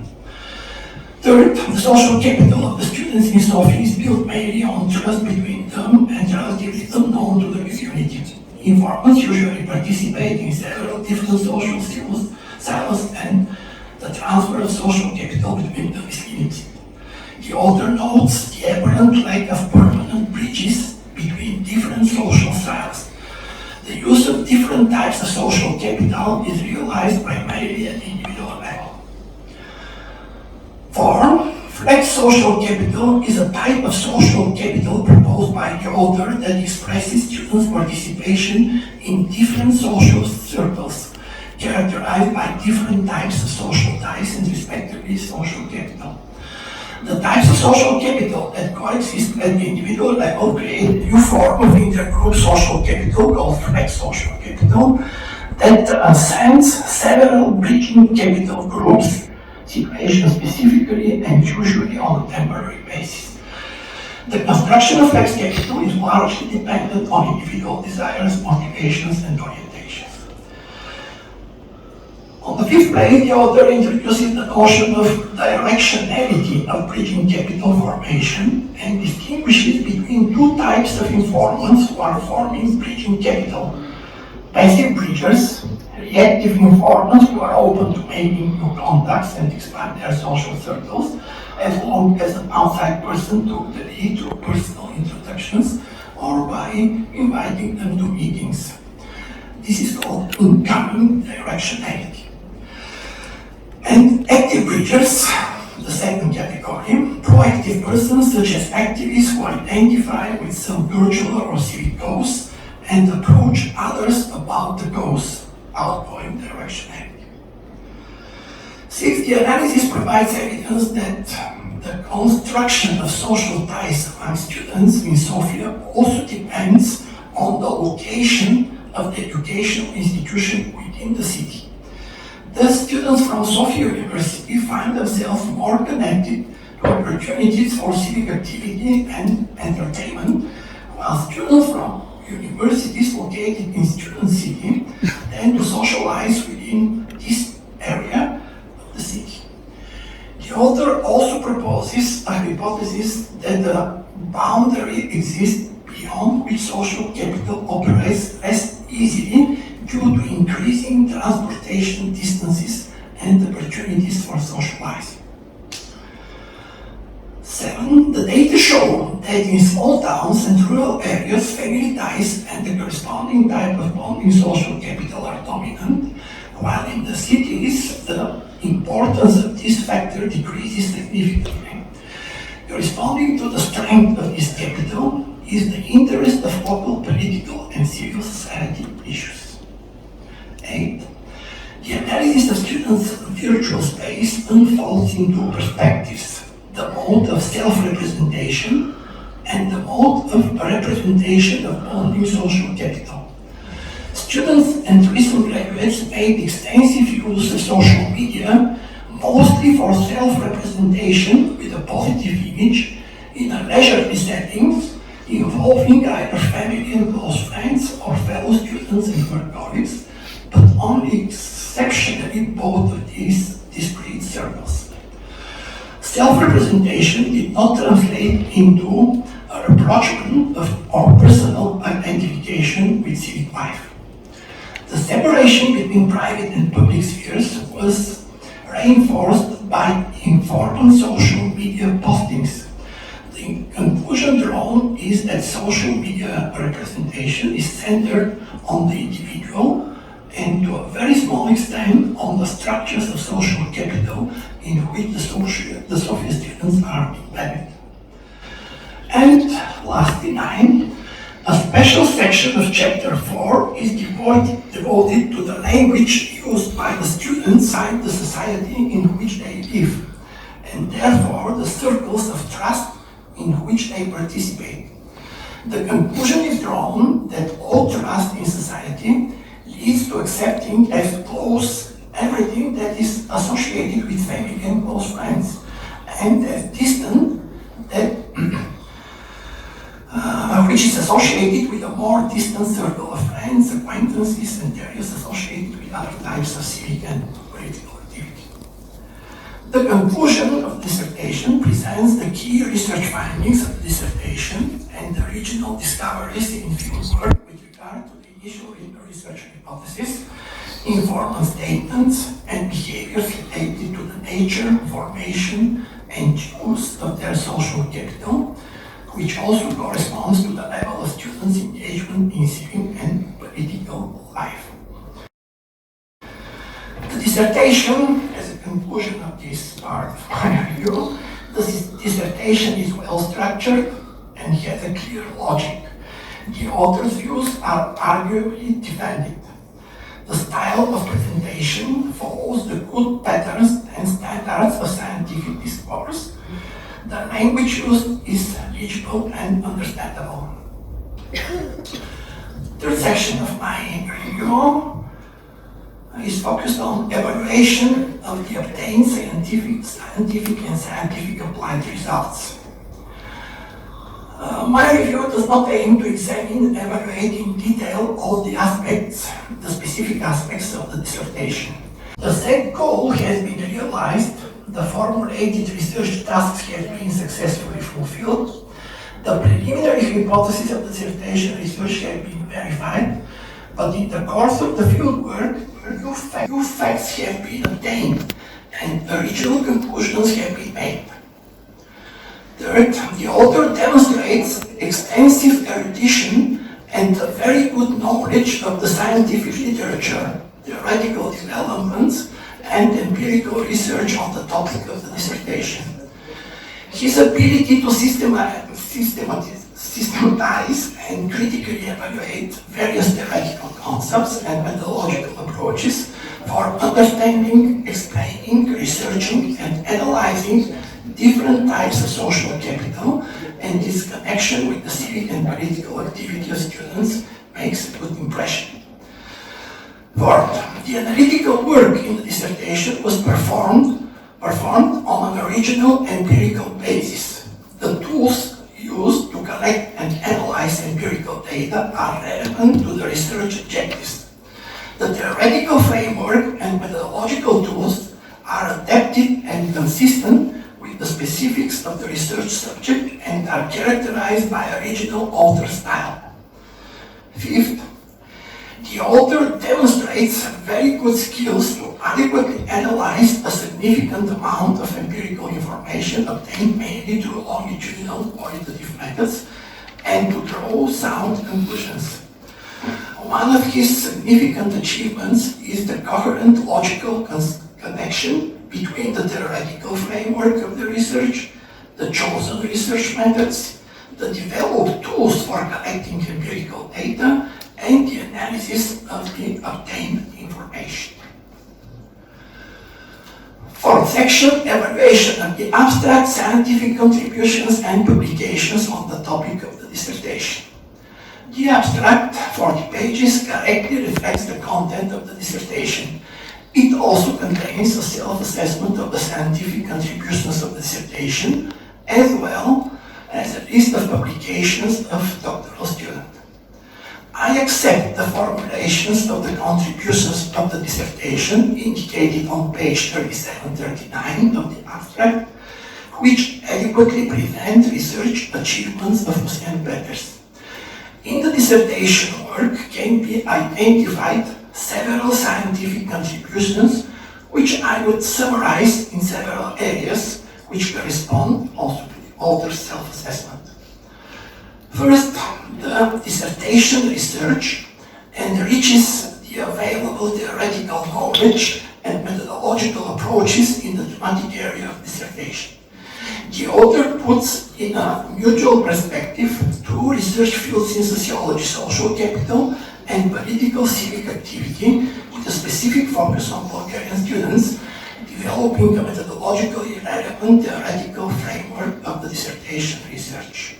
Third, the social capital of the students in Sofia is built mainly on trust between them and relatively unknown to the community. Informants usually participate in several different social silos and the transfer of social capital between them is limited. The author notes the apparent lack of permanent bridges between different social silos. The use of different types of social capital is realized primarily at the individual level. 4. Flex social capital is a type of social capital proposed by the author that expresses students' participation in different social circles, characterized by different types of social ties and respectively social capital. The types of social capital that coexist at the individual level create a new form of intergroup social capital called flex social capital that assigns several bridging capital groups, situations specifically and usually on a temporary basis. The construction of flex capital is largely dependent on individual desires, motivations, and orientations. On the 5th page, the author introduces the notion of directionality of bridging capital formation and distinguishes between two types of informants who are forming bridging capital: passive bridgers, reactive informants who are open to making new contacts and expand their social circles, as long as an outside person took the lead through personal introductions or by inviting them to meetings. This is called incoming directionality. And active bridgers, the second category, proactive persons such as activists who identify with some cultural or civic cause and approach others about the cause, outgoing directionality. 6. The analysis provides evidence that the construction of social ties among students in Sofia also depends on the location of the educational institution within the city. Thus, students from Sofia University find themselves more connected to opportunities for civic activity and entertainment, while students from universities located in student city tend to socialize within this area of the city. The author also proposes a hypothesis that the boundary exists beyond which social capital operates less easily due to increasing transportation distances and opportunities for socializing. 7. The data show that in small towns and rural areas, family ties and the corresponding type of bonding social capital are dominant, while in the cities, the importance of this factor decreases significantly. Corresponding to the strength of this capital is the interest of local political and civil society issues. 8. The analysis of students' virtual space unfolds into perspectives: the mode of self-representation and the mode of representation of bonding social capital. Students and recent graduates made extensive use of social media, mostly for self-representation with a positive image in a leisurely setting, involving either family and close friends or fellow students and work colleagues, but only exceptionally both of these discrete circles. Self-representation did not translate into a rapprochement of our personal identification with civic life. The separation between private and public spheres was reinforced by informal social media postings. The conclusion drawn is that social media representation is centered on the individual and to a very small extent on the structures of social capital in which the Sofia students are embedded. And lastly, 9, a special section of chapter 4 is devoted to the language used by the students inside the society in which they live, and therefore the circles of trust in which they participate. The conclusion is drawn that all trust in society leads to accepting as close everything that is associated with family and close friends, and a distant which is associated with a more distant circle of friends, acquaintances, and areas associated with other types of civic and political activity. The conclusion of the dissertation presents the key research findings of the dissertation and the original discoveries in field work with regard to the initial research hypothesis, informal statements, and behaviors related to the nature, formation, and use of their social capital, which also corresponds to the level of students' engagement in civic and political life. The dissertation, as a conclusion of this part of my review, the dissertation is well structured and has a clear logic. The author's views are arguably defended. The style of presentation follows the good patterns and standards of scientific discourse. The language used is legible and understandable. Third section of my review is focused on evaluation of the obtained scientific applied results. My review does not aim to examine and evaluate in detail all the aspects, the specific aspects of the dissertation. The said goal has been realized, the formulated research tasks have been successfully fulfilled, the preliminary hypothesis of the dissertation research have been verified, but in the course of the field work, new facts have been obtained and original conclusions have been made. Third, the author demonstrates extensive erudition and a very good knowledge of the scientific literature, theoretical developments, and empirical research on the topic of the dissertation. His ability to systematize and critically evaluate various theoretical concepts and methodological approaches for understanding, explaining, researching, and analyzing different types of social capital and its connection with the civic and political activity of students makes a good impression. Fourth, the analytical work in the dissertation was performed on an original empirical basis. The tools used to collect and analyze empirical data are relevant to the research objectives. The theoretical framework and methodological tools are adapted and consistent with the specifics of the research subject and are characterized by original author style. Fifth, the author demonstrates very good skills to adequately analyze a significant amount of empirical information obtained mainly through longitudinal qualitative methods and to draw sound conclusions. One of his significant achievements is the coherent logical connection between the theoretical framework of the research, the chosen research methods, the developed tools for collecting empirical data, and the analysis of the obtained information. Fourth section, evaluation of the abstract scientific contributions and publications on the topic of the dissertation. The abstract, 40 pages, correctly reflects the content of the dissertation. It also contains a self-assessment of the scientific contributions of the dissertation, as well as a list of publications of doctoral students. I accept the formulations of the contributions of the dissertation indicated on page 37-39 of the abstract, which adequately present research achievements of Lucien Peters. In the dissertation work can be identified several scientific contributions, which I would summarize in several areas, which correspond also to the author's self-assessment. First, the dissertation research enriches the available theoretical knowledge and methodological approaches in the thematic area of dissertation. The author puts in a mutual perspective two research fields in sociology, social capital, and political civic activity, with a specific focus on Bulgarian students, developing a methodologically relevant theoretical framework of the dissertation research.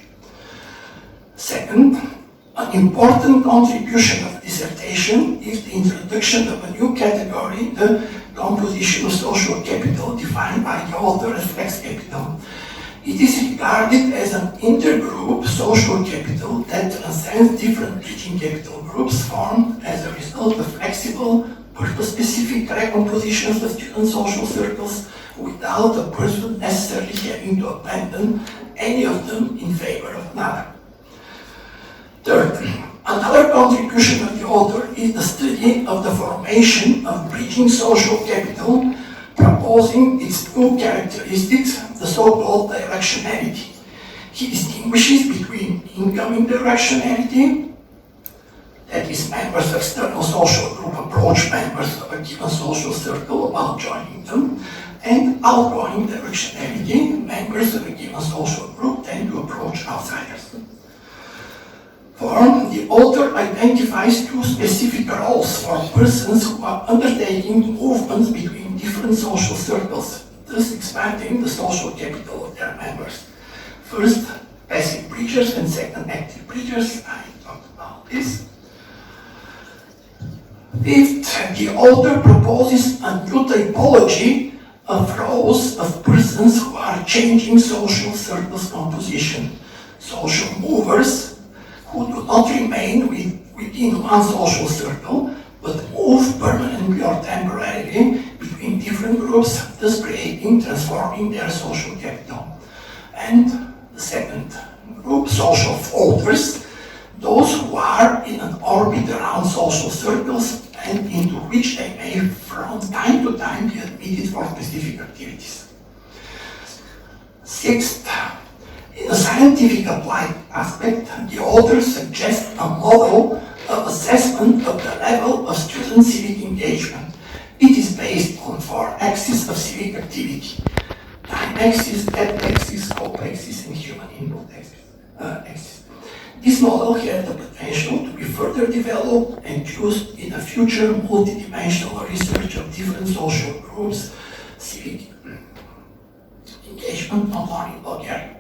Second, an important contribution of the dissertation is the introduction of a new category, the composition of social capital defined by the author reflects capital. It is regarded as an intergroup social capital that transcends different bridging capital groups formed as a result of flexible, purpose-specific recompositions of student social circles without a person necessarily having to abandon any of them in favor of another. Third, another contribution of the author is the study of the formation of bridging social capital, proposing its two characteristics, the so-called directionality. He distinguishes between incoming directionality, that is, members of external social group approach members of a given social circle while joining them, and outgoing directionality, members of a given social group tend to approach outsiders. For the author identifies two specific roles for persons who are undertaking movements between different social circles, thus expanding the social capital of their members. First, passive bridgers, and second, active bridgers. I talked about this. Fifth, the author proposes a new typology of roles of persons who are changing social circles composition. Social movers, who do not remain within one social circle, but move permanently or temporarily between different groups, thus transforming their social capital. And the second group, social floaters, those who are in an orbit around social circles and into which they may from time to time be admitted for specific activities. Sixth, in a scientific applied aspect, the author suggests a model of assessment of the level of student civic engagement. It is based on 4 axes of civic activity: time axis, depth axis, scope axis, and human input axis. This model has the potential to be further developed and used in a future multidimensional research of different social groups' civic engagement, not only in Bulgaria.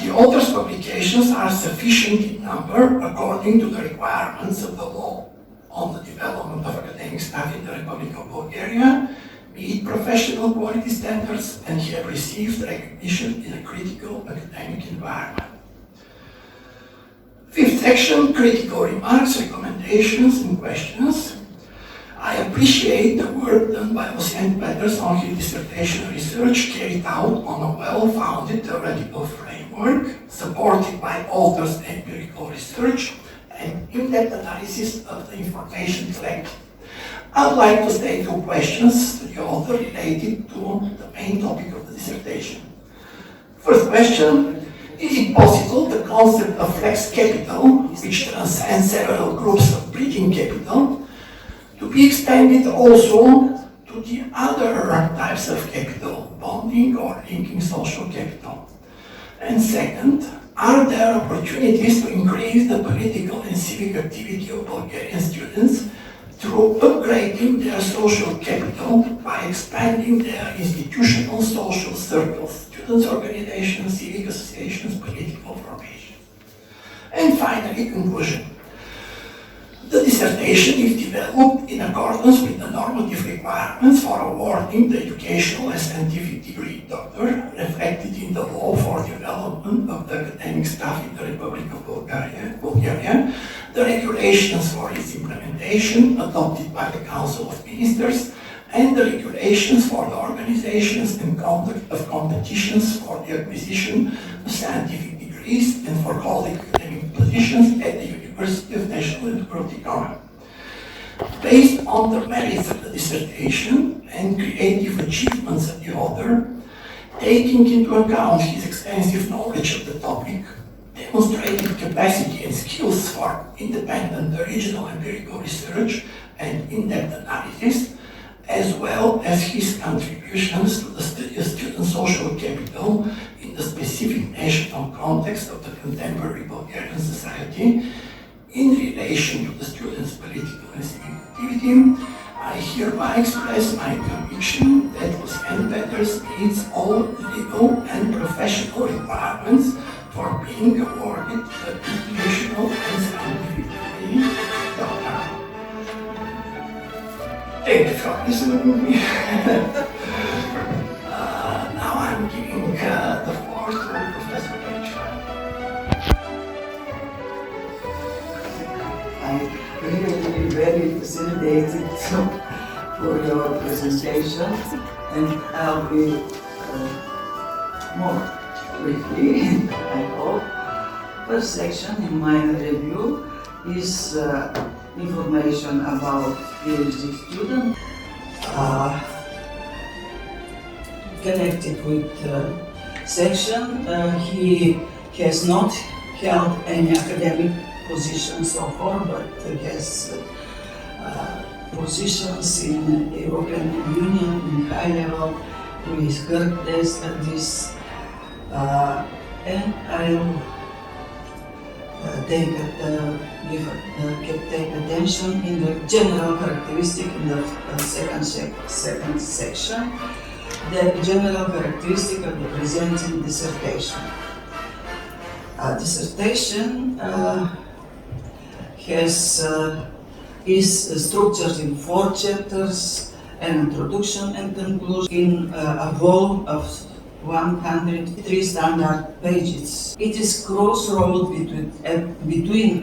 The author's publications are sufficient in number according to the requirements of the law on the development of academic staff in the Republic of Bulgaria, meet professional quality standards, and have received recognition in a critical academic environment. Fifth section, critical remarks, recommendations, and questions. I appreciate the work done by Lucien Peters on his dissertation research carried out on a well-founded theoretical framework, supported by authors' empirical research and in-depth analysis of the information collected. I'd like to state 2 questions to the author related to the main topic of the dissertation. First question, is it possible the concept of flex capital, which transcends several groups of bridging capital, to be extended also to the other types of capital, bonding or linking social capital? And second, are there opportunities to increase the political and civic activity of Bulgarian students through upgrading their social capital by expanding their institutional social circles, students' organizations, civic associations, political formations? And finally, conclusion. The dissertation is developed in accordance with the normative requirements for awarding the educational and scientific degree doctor reflected in the law for development of the academic staff in the Republic of Bulgaria, the regulations for its implementation adopted by the Council of Ministers, and the regulations for the organizations and conduct of competitions for the acquisition of scientific degrees and for holding academic positions at the University of National and World Economy. Based on the merits of the dissertation and creative achievements of the author, taking into account his extensive knowledge of the topic, demonstrated capacity and skills for independent original empirical research and in-depth analysis, as well as his contributions to the study of student social capital in the specific national context of the contemporary Bulgarian society, in relation to the students' political and civic activity, I hereby express my conviction that Lucien Peters meets all legal and professional requirements for being awarded the educational and scientific degree doctor. Thank you for listening to me. Now I'm giving the floor to Professor Peycheva. I'm really very fascinated for your presentation, and I'll be more briefly, I hope. First section in my review is information about PhD student connected with section. He has not held any academic position so far, but has positions in European Union in high level. We heard this, and I'll take attention in the general characteristic in the second section, the general characteristic of the presenting dissertation. Dissertation is structured in 4 chapters, an introduction and conclusion in a volume of 103 standard pages. It is crossroad between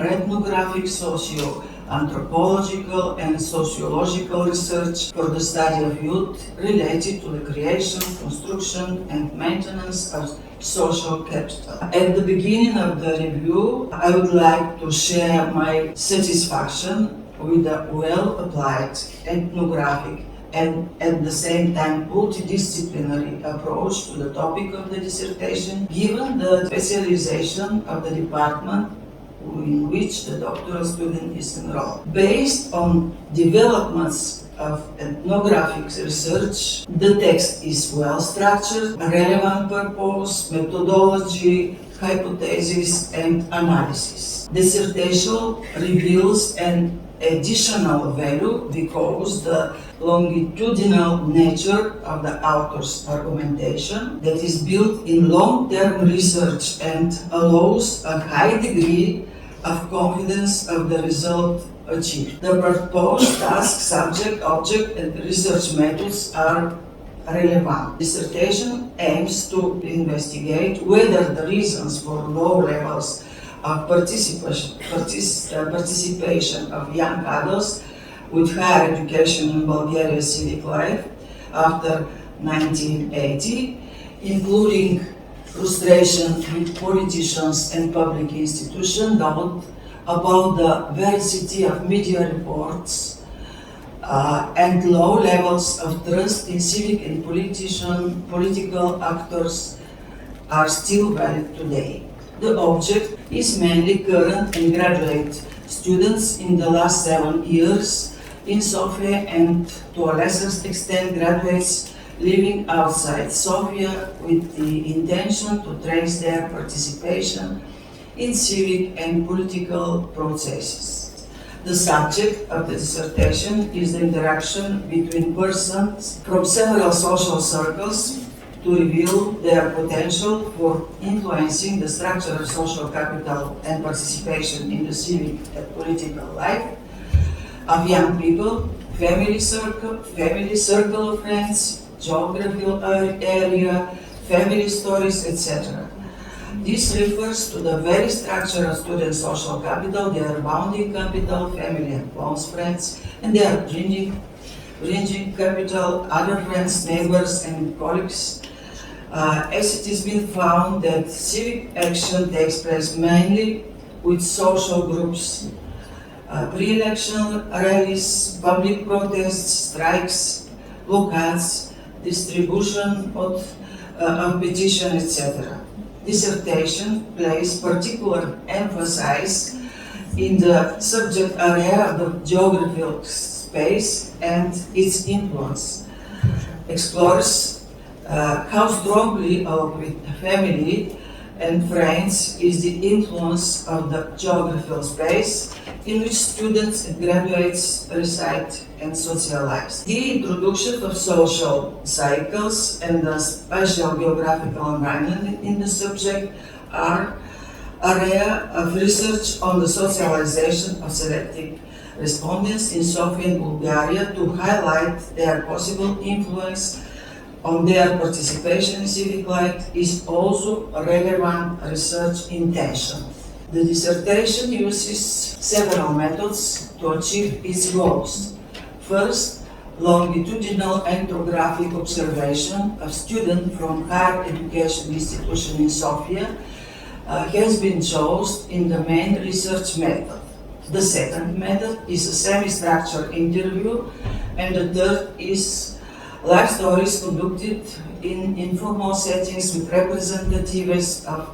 ethnographic, socio-anthropological and sociological research for the study of youth related to the creation, construction and maintenance of social capital. At the beginning of the review, I would like to share my satisfaction with a well-applied ethnographic and at the same time multidisciplinary approach to the topic of the dissertation, given the specialization of the department in which the doctoral student is enrolled. Based on developments of ethnographic research, the text is well structured, relevant purpose, methodology, hypothesis and analysis. Dissertation reveals an additional value because the longitudinal nature of the author's argumentation that is built in long-term research and allows a high degree of confidence of the result achieved. The proposed task, subject, object and research methods are relevant. Dissertation aims to investigate whether the reasons for low levels of participation of young adults with higher education in Bulgaria's civic life after 1980, including frustration with politicians and public institutions, doubt about the veracity of media reports, and low levels of trust in civic and political actors are still valid today. The object is mainly current and graduate students in the last 7 years in Sofia and to a lesser extent graduates living outside Sofia with the intention to trace their participation in civic and political processes. The subject of the dissertation is the interaction between persons from several social circles to reveal their potential for influencing the structure of social capital and participation in the civic and political life of young people, family circle of friends, geographical area, family stories, etc. This refers to the very structure of student social capital, their bounding capital, family and close friends, and their ranging capital, other friends, neighbors, and colleagues. As it has been found that civic action takes place mainly with social groups, pre-election rallies, public protests, strikes, blockades, distribution of petition, etc. Dissertation places particular emphasis in the subject area of the geographical space and its influence, explores how strongly with family and friends is the influence of the geographical space in which students and graduates reside and socialize. The introduction of social cycles and the spatial geographical environment in the subject are area of research on the socialization of selected respondents in Sofia and Bulgaria to highlight their possible influence on their participation in civic life is also a relevant research intention. The dissertation uses several methods to achieve its goals. First, longitudinal ethnographic observation of students from higher education institution in Sofia has been chosen in the main research method. The second method is a semi-structured interview, and the third is life stories conducted in informal settings with representatives of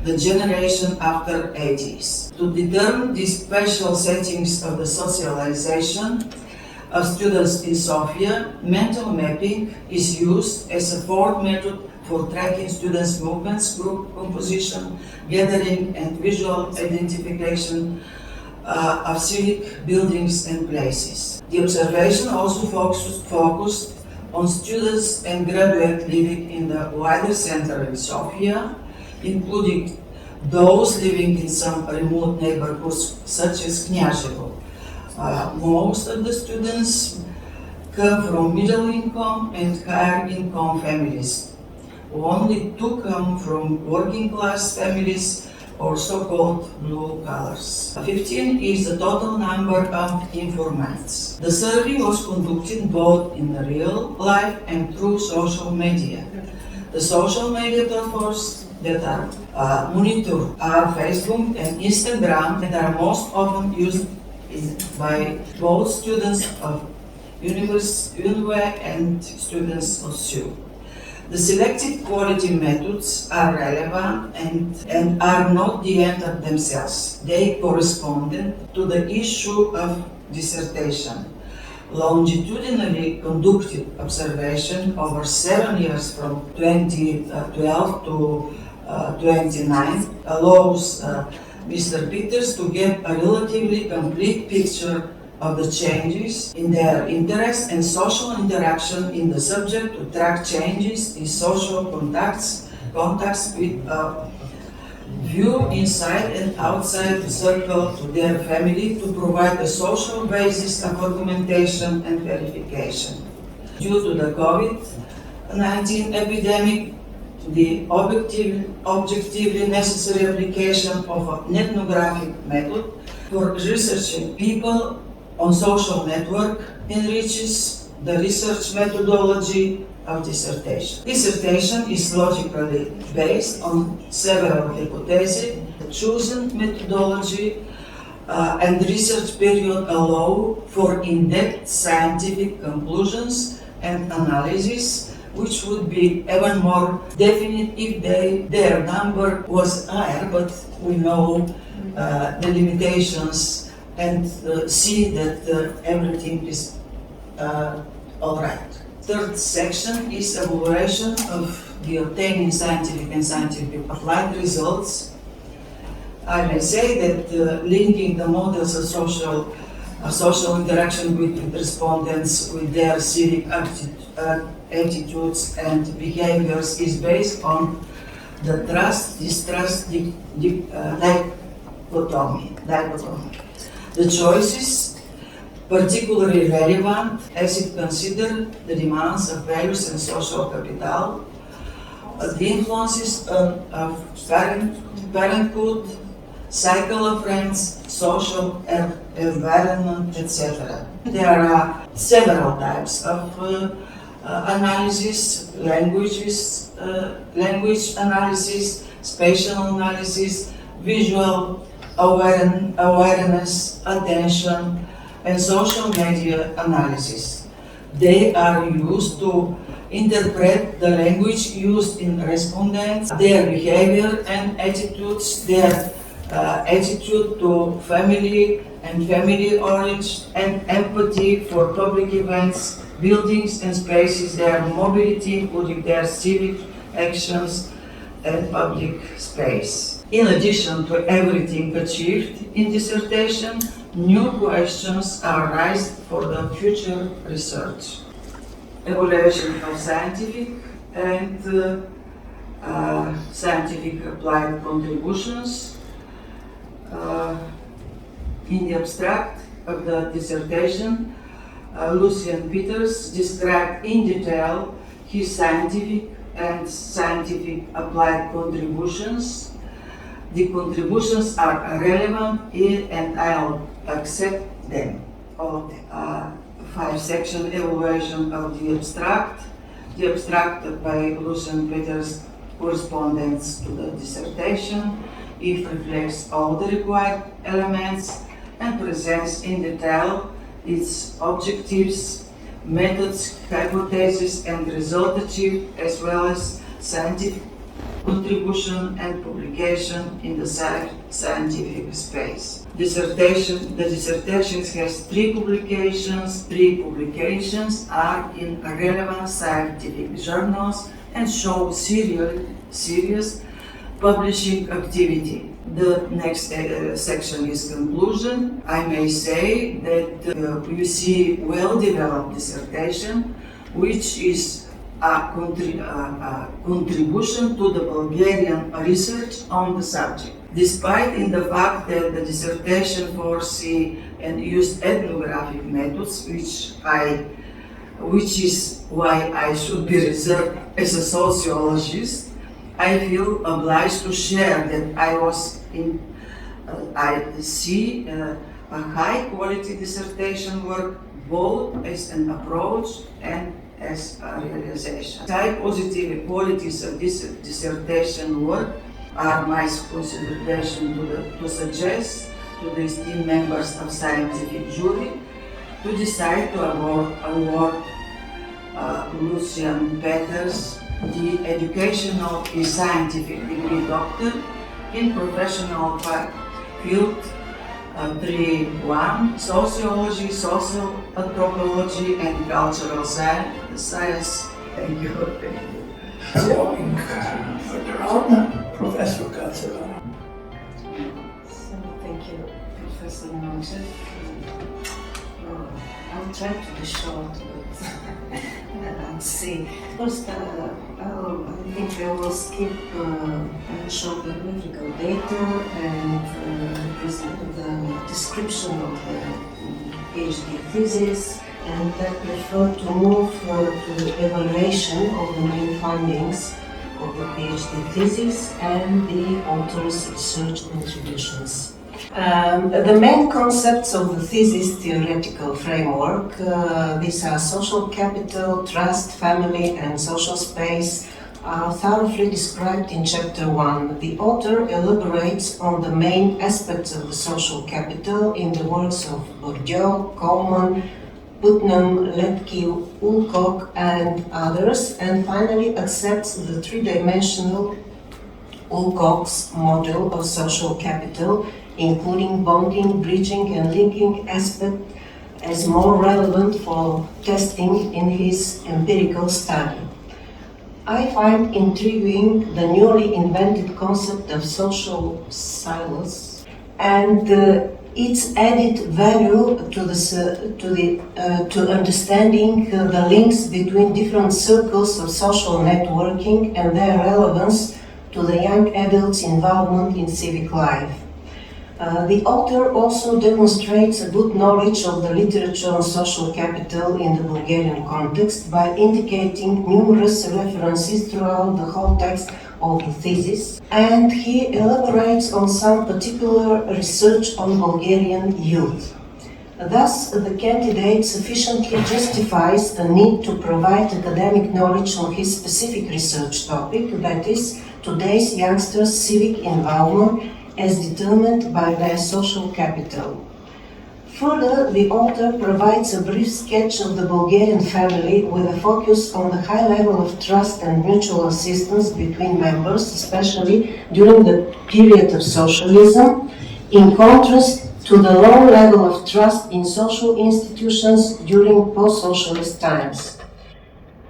the generation after 80s. To determine the special settings of the socialization of students in Sofia, mental mapping is used as a fourth method for tracking students' movements, group composition, gathering, and visual identification of civic buildings and places. The observation also focused on students and graduates living in the wider center in Sofia, including those living in some remote neighborhoods such as Kniazevo. Most of the students come from middle income and higher income families. Only 2 come from working class families or so-called blue collars. 15 is the total number of informants. The survey was conducted both in real life and through social media. The social media platforms that are monitored are Facebook and Instagram, and are most often used by both students of UNWE and students of SU. The selected quality methods are relevant and are not the end of themselves. They correspond to the issue of dissertation. Longitudinally conducted observation over 7 years from 2012 to 29 allows Mr. Peters to get a relatively complete picture of the changes in their interest and social interaction in the subject, to track changes in social contacts with a view inside and outside the circle to their family, to provide a social basis of argumentation and verification. Due to the COVID-19 epidemic, the objectively necessary application of an ethnographic method for researching people on social network enriches the research methodology of dissertation. Dissertation is logically based on several hypotheses. The chosen methodology and research period allow for in-depth scientific conclusions and analysis, which would be even more definite if their number was higher, but we know the limitations and see that everything is all right. Third section is evaluation of the obtaining scientific and scientific applied results. I may say that linking the models of social interaction with respondents with their civic attitudes and behaviors is based on the trust-distrust dichotomy. The choice is particularly relevant as it considers the demands of values and social capital, the influences of parenthood, cycle of friends, social environment, etc. There are several types of analysis: language analysis, spatial analysis, visual awareness, attention, and social media analysis. They are used to interpret the language used in respondents, their behavior and attitudes, their attitude to family and family origin, and empathy for public events, buildings and spaces, their mobility, including their civic actions and public space. In addition to everything achieved in dissertation, new questions are raised for the future research. Evaluation of scientific and scientific applied contributions. In the abstract, of the dissertation, Lucien Peters described in detail his scientific and scientific applied contributions. The contributions are relevant and I'll accept them. All of them. 5-section evaluation of the abstract. The abstract by Lucien Peters corresponds to the dissertation. It reflects all the required elements and presents in detail its objectives, methods, hypotheses, and result achieved, as well as scientific contribution and publication in the scientific space. The dissertation has 3 publications. 3 publications are in relevant scientific journals and show serious publishing activity. The next section is conclusion. I may say that you see well-developed dissertation, which is a contribution to the Bulgarian research on the subject. Despite in the fact that the dissertation foresee and used ethnographic methods, which is why I should be reserved as a sociologist, I feel obliged to share that I see a high quality dissertation work both as an approach and as a realization. High positive qualities of this dissertation work are my consideration to suggest to the esteemed members of scientific jury to decide to award Lucien Peters the educational and scientific degree doctor in professional field 3-1, sociology, social anthropology, and cultural science. Thank you. Going further on, Professor Kotseva. So, thank you, Professor Nonchev. I'll try to be short, but I'll see. First, I think I will skip show the biblical data and present the description of the PhD thesis, and I prefer to move to the evaluation of the main findings of the PhD thesis and the author's research contributions. The main concepts of the thesis theoretical framework, these are social capital, trust, family, and social space, are thoroughly described in Chapter 1. The author elaborates on the main aspects of the social capital in the works of Bourdieu, Coleman, Putnam, Ledky, Woolcock, and others, and finally accepts the three-dimensional Woolcock's model of social capital, including bonding, bridging, and linking aspect as more relevant for testing in his empirical study. I find intriguing the newly invented concept of social silos and its added value to understanding the links between different circles of social networking and their relevance to the young adults' involvement in civic life. The author also demonstrates a good knowledge of the literature on social capital in the Bulgarian context by indicating numerous references throughout the whole text of the thesis, and he elaborates on some particular research on Bulgarian youth. Thus, the candidate sufficiently justifies the need to provide academic knowledge on his specific research topic, that is, today's youngsters' civic involvement as determined by their social capital. Further, the author provides a brief sketch of the Bulgarian family with a focus on the high level of trust and mutual assistance between members, especially during the period of socialism, in contrast to the low level of trust in social institutions during post-socialist times.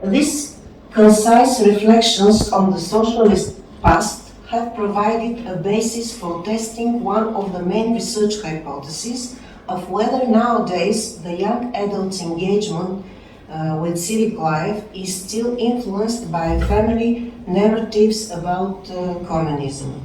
These concise reflections on the socialist past have provided a basis for testing one of the main research hypotheses of whether nowadays the young adults' engagement with civic life is still influenced by family narratives about communism.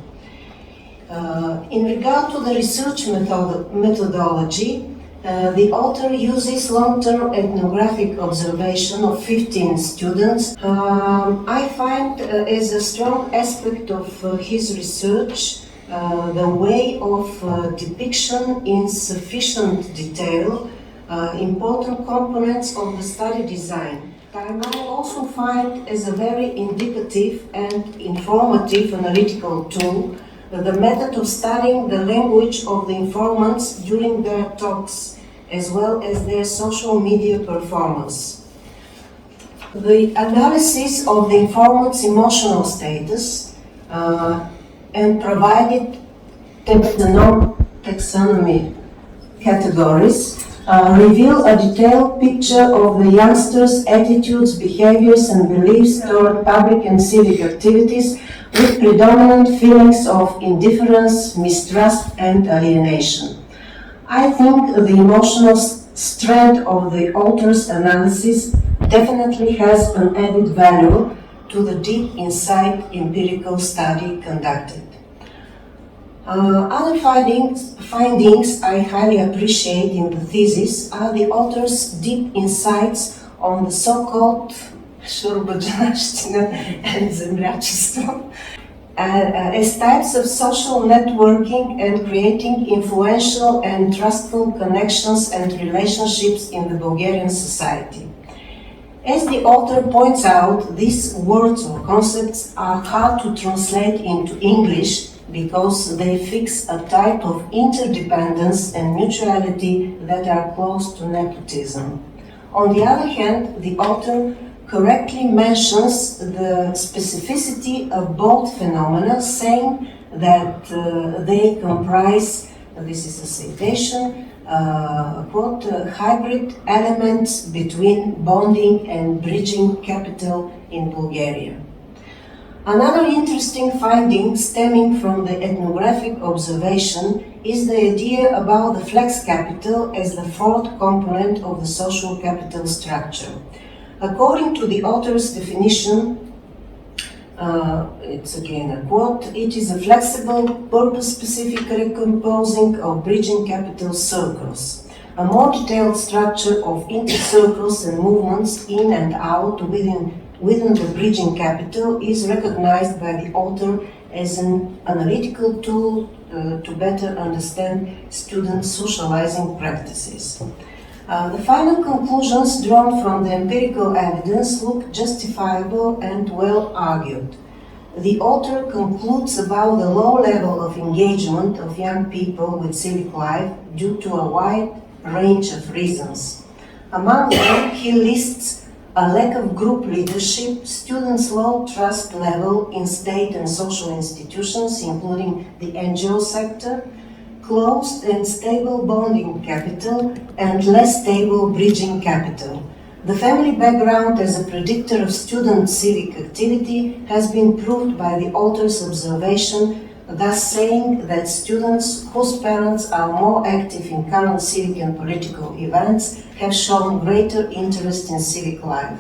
In regard to the research methodology, The author uses long-term ethnographic observation of 15 students. I find as a strong aspect of his research the way of depiction in sufficient detail important components of the study design. I also find as a very indicative and informative analytical tool the method of studying the language of the informants during their talks, as well as their social media performance. The analysis of the informant's emotional status and provided taxonomy categories reveal a detailed picture of the youngsters' attitudes, behaviors, and beliefs toward public and civic activities, with predominant feelings of indifference, mistrust, and alienation. I think the emotional strength of the author's analysis definitely has an added value to the deep insight empirical study conducted. Other findings I highly appreciate in the thesis are the author's deep insights on the so-called Shurbajanashtina and Zemlyachestvo as types of social networking and creating influential and trustful connections and relationships in the Bulgarian society. As the author points out, these words or concepts are hard to translate into English because they fix a type of interdependence and mutuality that are close to nepotism. On the other hand, the author correctly mentions the specificity of both phenomena, saying that they comprise, this is a citation, quote, hybrid elements between bonding and bridging capital in Bulgaria. Another interesting finding stemming from the ethnographic observation is the idea about the flex capital as the fourth component of the social capital structure. According to the author's definition, it's again a quote, it is a flexible, purpose-specific recomposing of bridging capital circles. A more detailed structure of intercircles and movements in and out within the bridging capital is recognized by the author as an analytical tool to better understand student socializing practices. The final conclusions drawn from the empirical evidence look justifiable and well argued. The author concludes about the low level of engagement of young people with civic life due to a wide range of reasons. Among them, he lists a lack of group leadership, students' low trust level in state and social institutions, including the NGO sector, closed and stable bonding capital, and less stable bridging capital. The family background as a predictor of student civic activity has been proved by the author's observation, thus saying that students whose parents are more active in current civic and political events have shown greater interest in civic life.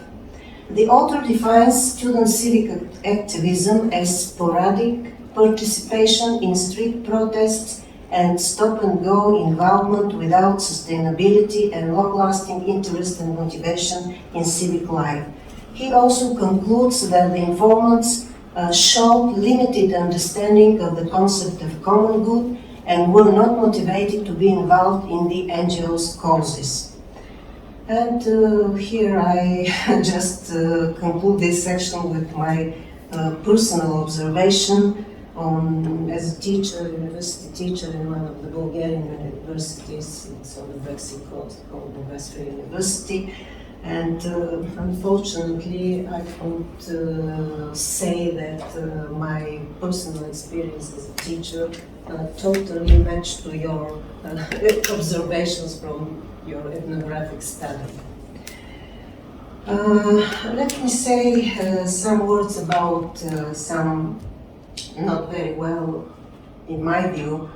The author defines student civic activism as sporadic participation in street protests and stop-and-go involvement without sustainability and long-lasting interest and motivation in civic life. He also concludes that the informants showed limited understanding of the concept of common good and were not motivated to be involved in the NGO's causes. And here I just conclude this section with my personal observation as a teacher, university teacher in one of the Bulgarian universities. It's on the Black Sea coast called Bulgaria University. And unfortunately, I can't say that my personal experience as a teacher totally matched to your observations from your ethnographic study. Let me say some words about some not very well, in my view,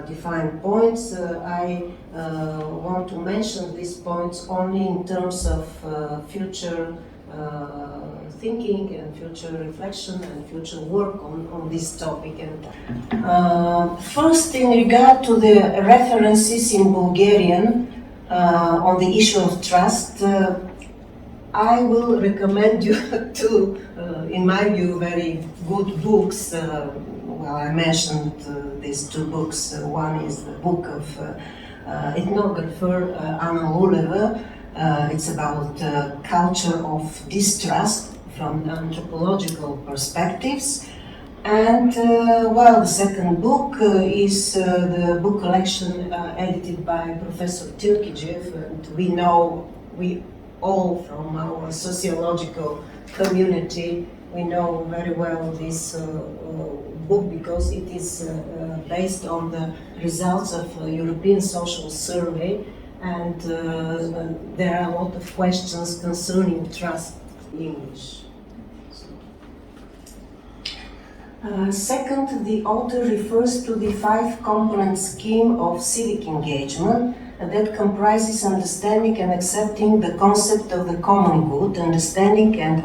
defined points. I want to mention these points only in terms of future thinking and future reflection and future work on this topic. And first, in regard to the references in Bulgarian, on the issue of trust, I will recommend you two, in my view, very good books. Well, I mentioned these two books. One is the book of ethnographer Anna Luleva. It's about culture of distrust from anthropological perspectives. And well, the second book is the book collection edited by Professor Tirkijev, and we all from our sociological community, we know very well this book because it is based on the results of a European Social Survey, and there are a lot of questions concerning trust in English. Second, the author refers to the 5-component scheme of civic engagement that comprises understanding and accepting the concept of the common good, understanding and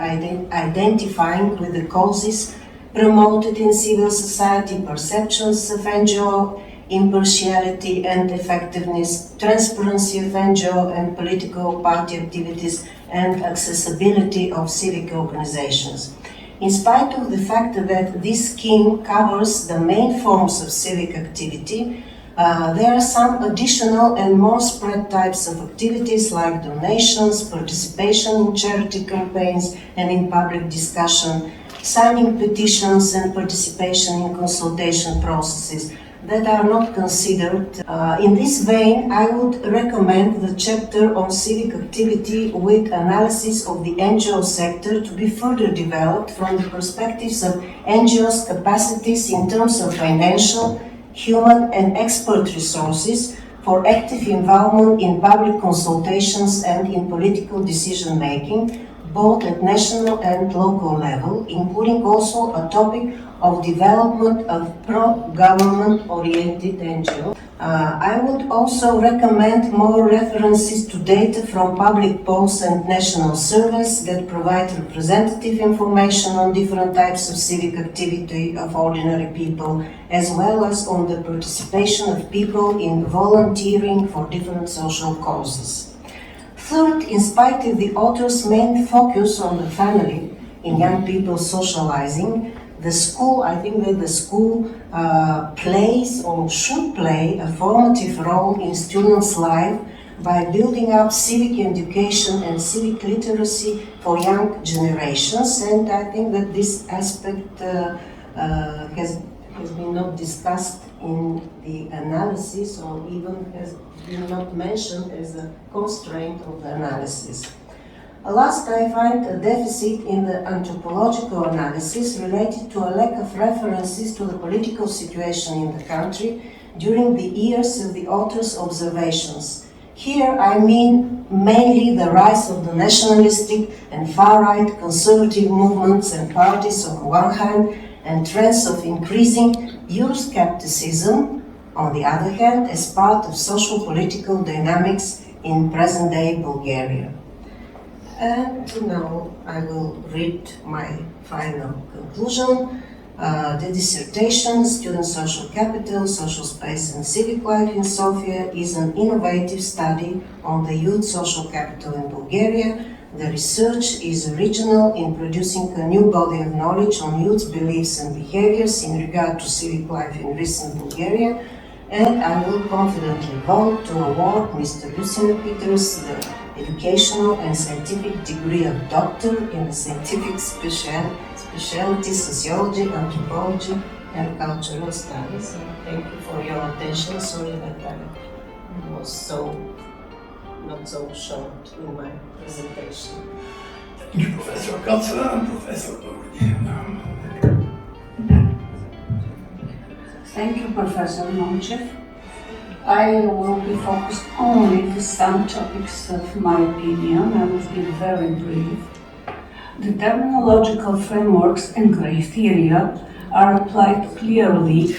identifying with the causes promoted in civil society, perceptions of NGO, impartiality and effectiveness, transparency of NGO and political party activities, and accessibility of civic organizations. In spite of the fact that this scheme covers the main forms of civic activity, there are some additional and more spread types of activities like donations, participation in charity campaigns and in public discussion, signing petitions and participation in consultation processes that are not considered. In this vein, I would recommend the chapter on civic activity with analysis of the NGO sector to be further developed from the perspectives of NGOs' capacities in terms of financial, human and expert resources for active involvement in public consultations and in political decision-making, both at national and local level, including also a topic of development of pro-government oriented NGOs. I would also recommend more references to data from public polls and national surveys that provide representative information on different types of civic activity of ordinary people, as well as on the participation of people in volunteering for different social causes. Third, in spite of the author's main focus on the family in young people socializing, the school, I think that the school plays or should play a formative role in students' life by building up civic education and civic literacy for young generations. And I think that this aspect has been not discussed in the analysis, or even has been not mentioned as a constraint of the analysis. Last, I find a deficit in the anthropological analysis related to a lack of references to the political situation in the country during the years of the author's observations. Here I mean mainly the rise of the nationalistic and far-right conservative movements and parties on one hand, and trends of increasing Euroscepticism on the other hand, as part of social-political dynamics in present-day Bulgaria. And now I will read my final conclusion. The dissertation, Student Social Capital, Social Space and Civic Life in Sofia, is an innovative study on the youth social capital in Bulgaria. The research is original in producing a new body of knowledge on youth beliefs and behaviors in regard to civic life in recent Bulgaria, and I will confidently vote to award Mr. Lucien Peters the educational and scientific degree of doctor in the scientific specialty sociology, anthropology and cultural studies. Thank you for your attention. Sorry that I was not so short in my presentation. Thank you, Professor Kotseva and Professor Mavrodieva. Thank you, Professor Nonchev. I will be focused only to some topics of my opinion. I will be very brief. The terminological frameworks and criteria are applied clearly.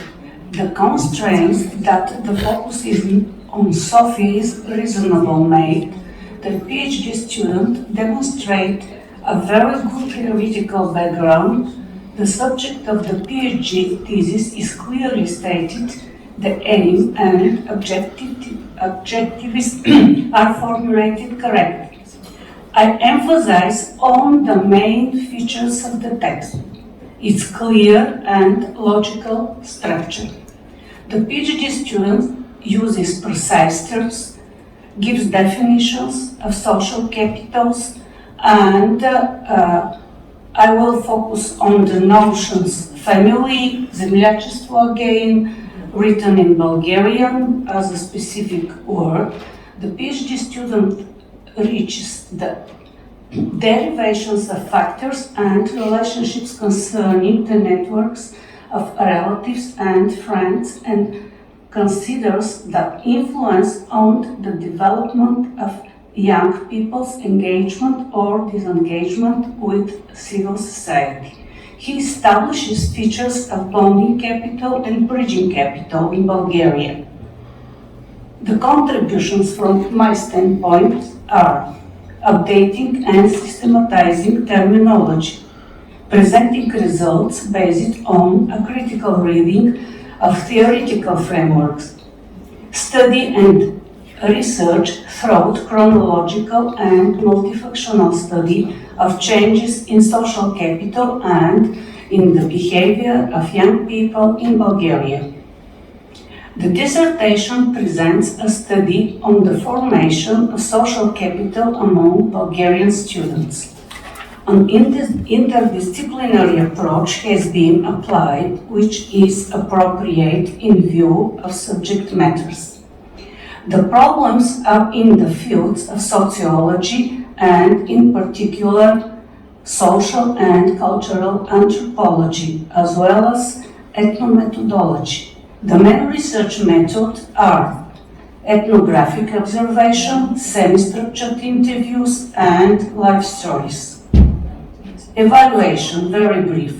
The constraints that the focus is on Sofia is reasonable made. The PhD student demonstrates a very good theoretical background. The subject of the PhD thesis is clearly stated, the aim and objectives are formulated correctly. I emphasize on the main features of the text, its clear and logical structure. The PhD student uses precise terms, gives definitions of social capitals, and I will focus on the notions family, землячество again, written in Bulgarian as a specific word. The PhD student reaches the derivations of factors and relationships concerning the networks of relatives and friends and considers the influence on the development of young people's engagement or disengagement with civil society. He establishes features of bonding capital and bridging capital in Bulgaria. The contributions from my standpoint are updating and systematizing terminology, presenting results based on a critical reading of theoretical frameworks, study and research through chronological and multifunctional study of changes in social capital and in the behavior of young people in Bulgaria. The dissertation presents a study on the formation of social capital among Bulgarian students. An interdisciplinary approach has been applied, which is appropriate in view of subject matters. The problems are in the fields of sociology and, in particular, social and cultural anthropology, as well as ethnomethodology. The main research methods are ethnographic observation, semi-structured interviews, and life stories. Evaluation, very brief.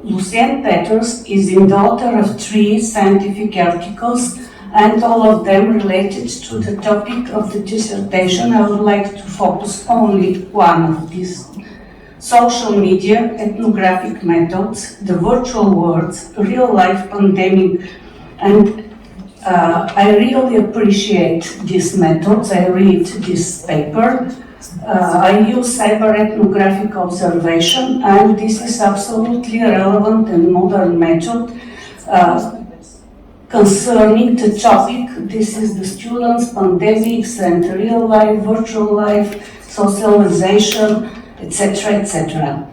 Lucien Peters is the author of 3 scientific articles, and all of them related to the topic of the dissertation. I would like to focus only one of these. Social media, ethnographic methods, the virtual worlds, real-life pandemic, and I really appreciate these methods. I read this paper. I use cyber ethnographic observation, and this is absolutely a relevant and modern method concerning the topic. This is the students, pandemics, and real life, virtual life, socialization, etc., etc.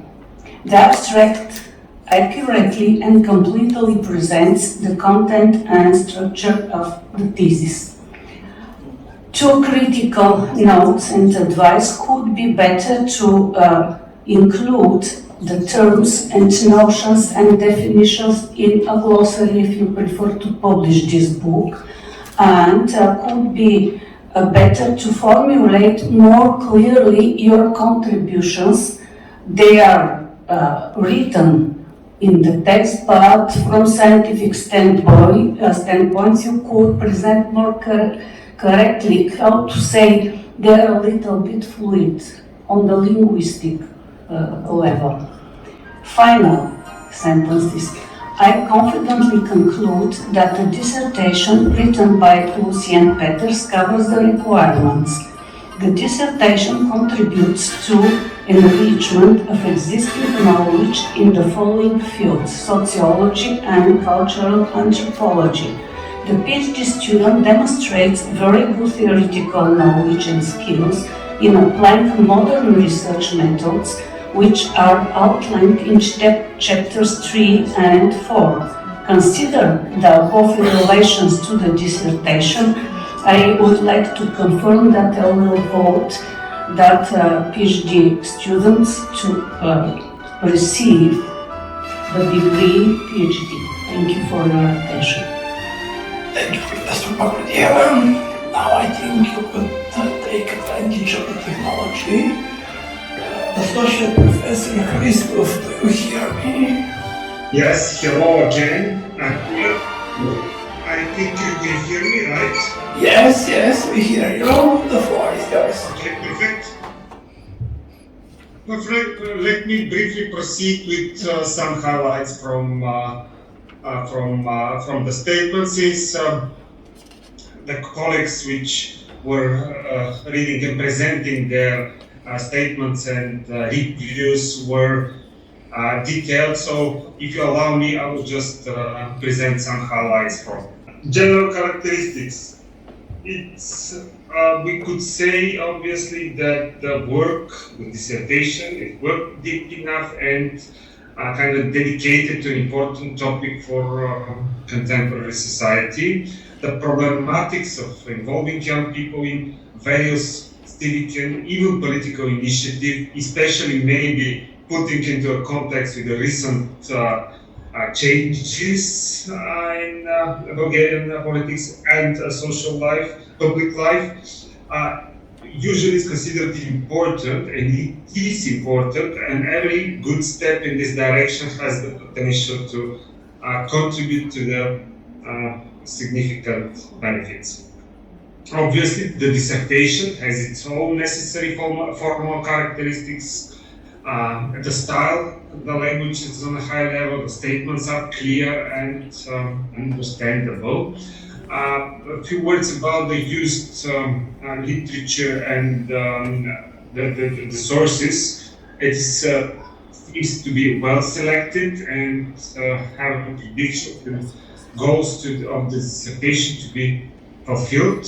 The abstract accurately and completely presents the content and structure of the thesis. 2 critical notes and advice: could be better to include the terms and notions and definitions in a glossary if you prefer to publish this book, and could be better to formulate more clearly your contributions. They are written in the text, but from scientific standpoints you could present more correctly. How to say, they're a little bit fluid on the linguistic level. Final sentences. I confidently conclude that the dissertation written by Lucien Peters covers the requirements. The dissertation contributes to enrichment of existing knowledge in the following fields: sociology and cultural anthropology. The PhD student demonstrates very good theoretical knowledge and skills in applying modern research methods, which are outlined in chapters 3 and 4. Consider the above in relations to the dissertation. I would like to confirm that I will vote that PhD students to receive the degree PhD. Thank you for your attention. Thank you, Professor Mavrodieva. Now I think you could take advantage of the technology. Associate Professor Hristov, do you hear me? Yes, hello again. I think you can hear me, right? Yes, we hear you. The floor is yours. Okay, perfect. Let me briefly proceed with some highlights from from the statements is the colleagues which were reading and presenting their statements and reviews were detailed. So if you allow me, I will just present some highlights from general characteristics. It's we could say obviously that the work, the dissertation, is worked deep enough and kind of dedicated to an important topic for contemporary society. The problematics of involving young people in various civic and even political initiatives, especially maybe putting into a context with the recent changes in Bulgarian politics and social life, public life, usually is considered important, and it is important, and every good step in this direction has the potential to contribute to the significant benefits. Obviously, the dissertation has its own necessary formal characteristics. The style, the language is on a high level, the statements are clear and understandable. A few words about the used literature and the sources. It seems to be well selected and have a prediction of the goals of the dissertation to be fulfilled.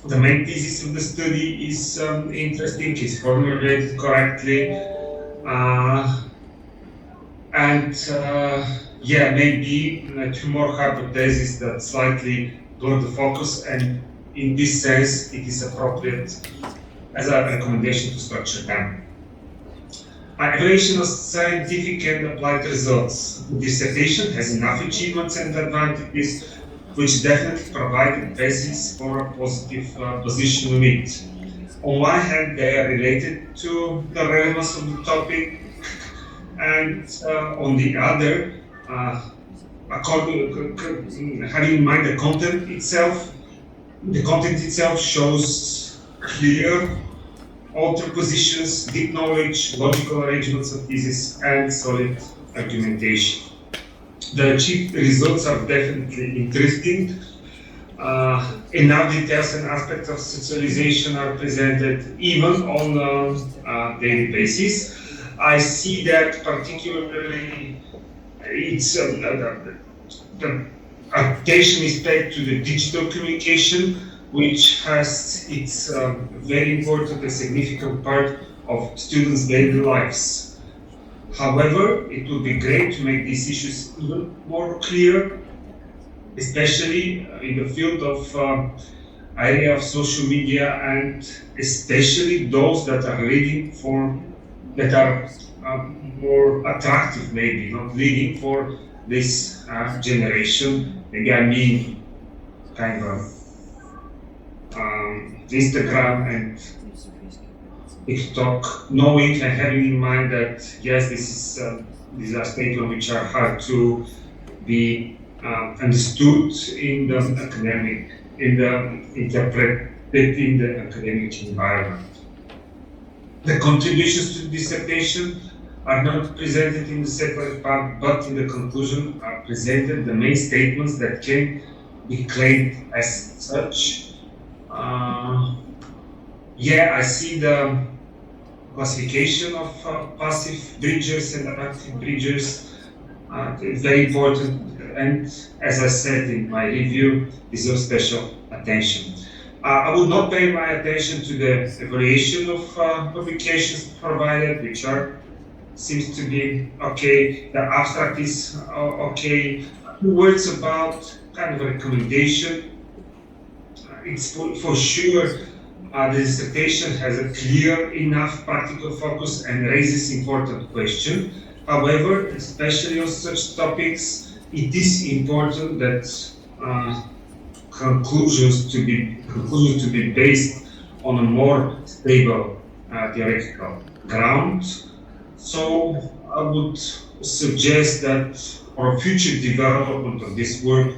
The main thesis of the study is interesting, is formulated correctly, maybe two more hypotheses that slightly blur the focus, and in this sense it is appropriate as a recommendation to structure them. Evaluation of scientific and applied results. The dissertation has enough achievements and advantages which definitely provide a basis for a positive position on it. On one hand, they are related to the relevance of the topic, and on the other, having in mind the content itself shows clear alter positions, deep knowledge, logical arrangements of thesis, and solid argumentation. The achieved results are definitely interesting. Enough details and aspects of socialization are presented even on a daily basis. I see that particularly it's the attention is paid to the digital communication, which has its very important and significant part of students' daily lives. However, it would be great to make these issues even more clear, especially in the field of area of social media, and especially those that are that are more attractive, maybe not leading for this generation. Maybe I mean kind of Instagram and TikTok, knowing and having in mind that yes, these are statements which are hard to be understood in the academic, interpreted in the academic environment. The contributions to the dissertation are not presented in the separate part, but in the conclusion are presented the main statements that can be claimed as such. I see the classification of passive bridgers and active bridgers. It's very important, and as I said in my review, deserves special attention. I would not pay my attention to the evaluation of publications provided, which seems to be okay. The abstract is okay. Words about kind of a recommendation. It's for sure the dissertation has a clear enough practical focus and raises important questions. However, especially on such topics, it is important that conclusions to be based on a more stable theoretical ground. So I would suggest that for future development of this work,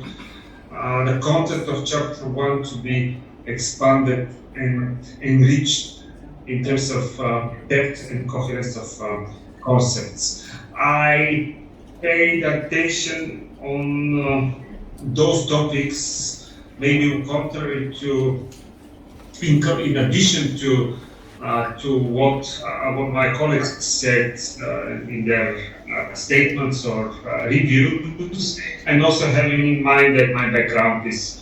the content of chapter 1 to be expanded and enriched in terms of depth and coherence of concepts. I paid attention on those topics, maybe contrary to, in addition to what my colleagues said in their statements or reviews, and also having in mind that my background is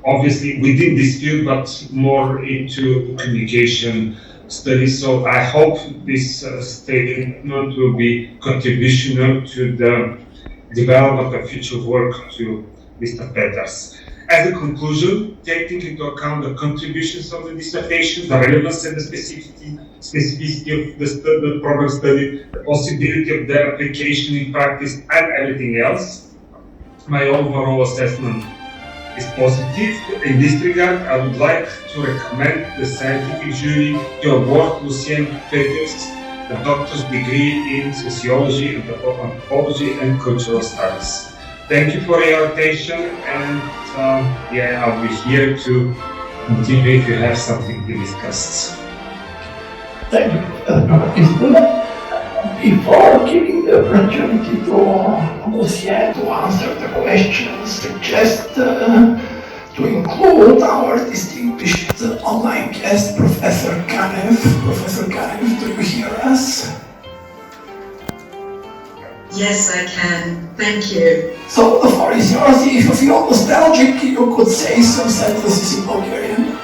obviously within this field, but more into communication studies. So I hope this statement will be contributional to the development of future work to Mr. Peters. As a conclusion, taking into account the contributions of the dissertation, the relevance and the specificity of the program study, the possibility of their application in practice, and everything else, my overall assessment is positive. In this regard, I would like to recommend the scientific jury to award Lucien Peters the doctor's degree in sociology, anthropology, and cultural studies. Thank you for your attention, and I'll be here to continue if you have something to discuss. Thank you. Before giving the opportunity to Lucien to answer the questions, suggest to include our distinguished online guest, Professor Kanev. Professor Kanev, do you hear us? Yes, I can. Thank you. So the floor is yours. If you feel nostalgic, you could say some sentences in Bulgarian.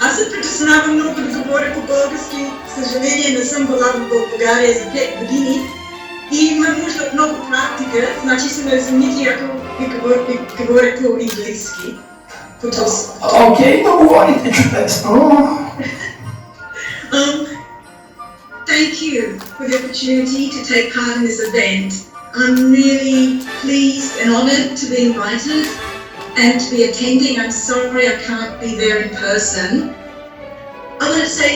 Аз се притеснявам много да говоря по-български. Съжаление, не съм била в България за 5 години и имам нужда от много практика, значи се ме извините, ако ви говоря по-английски. Окей, но говорите чудесно. Thank you for the opportunity to take part in this event. I'm really pleased and honoured to be invited and to be attending. I'm sorry I can't be there in person. I want to say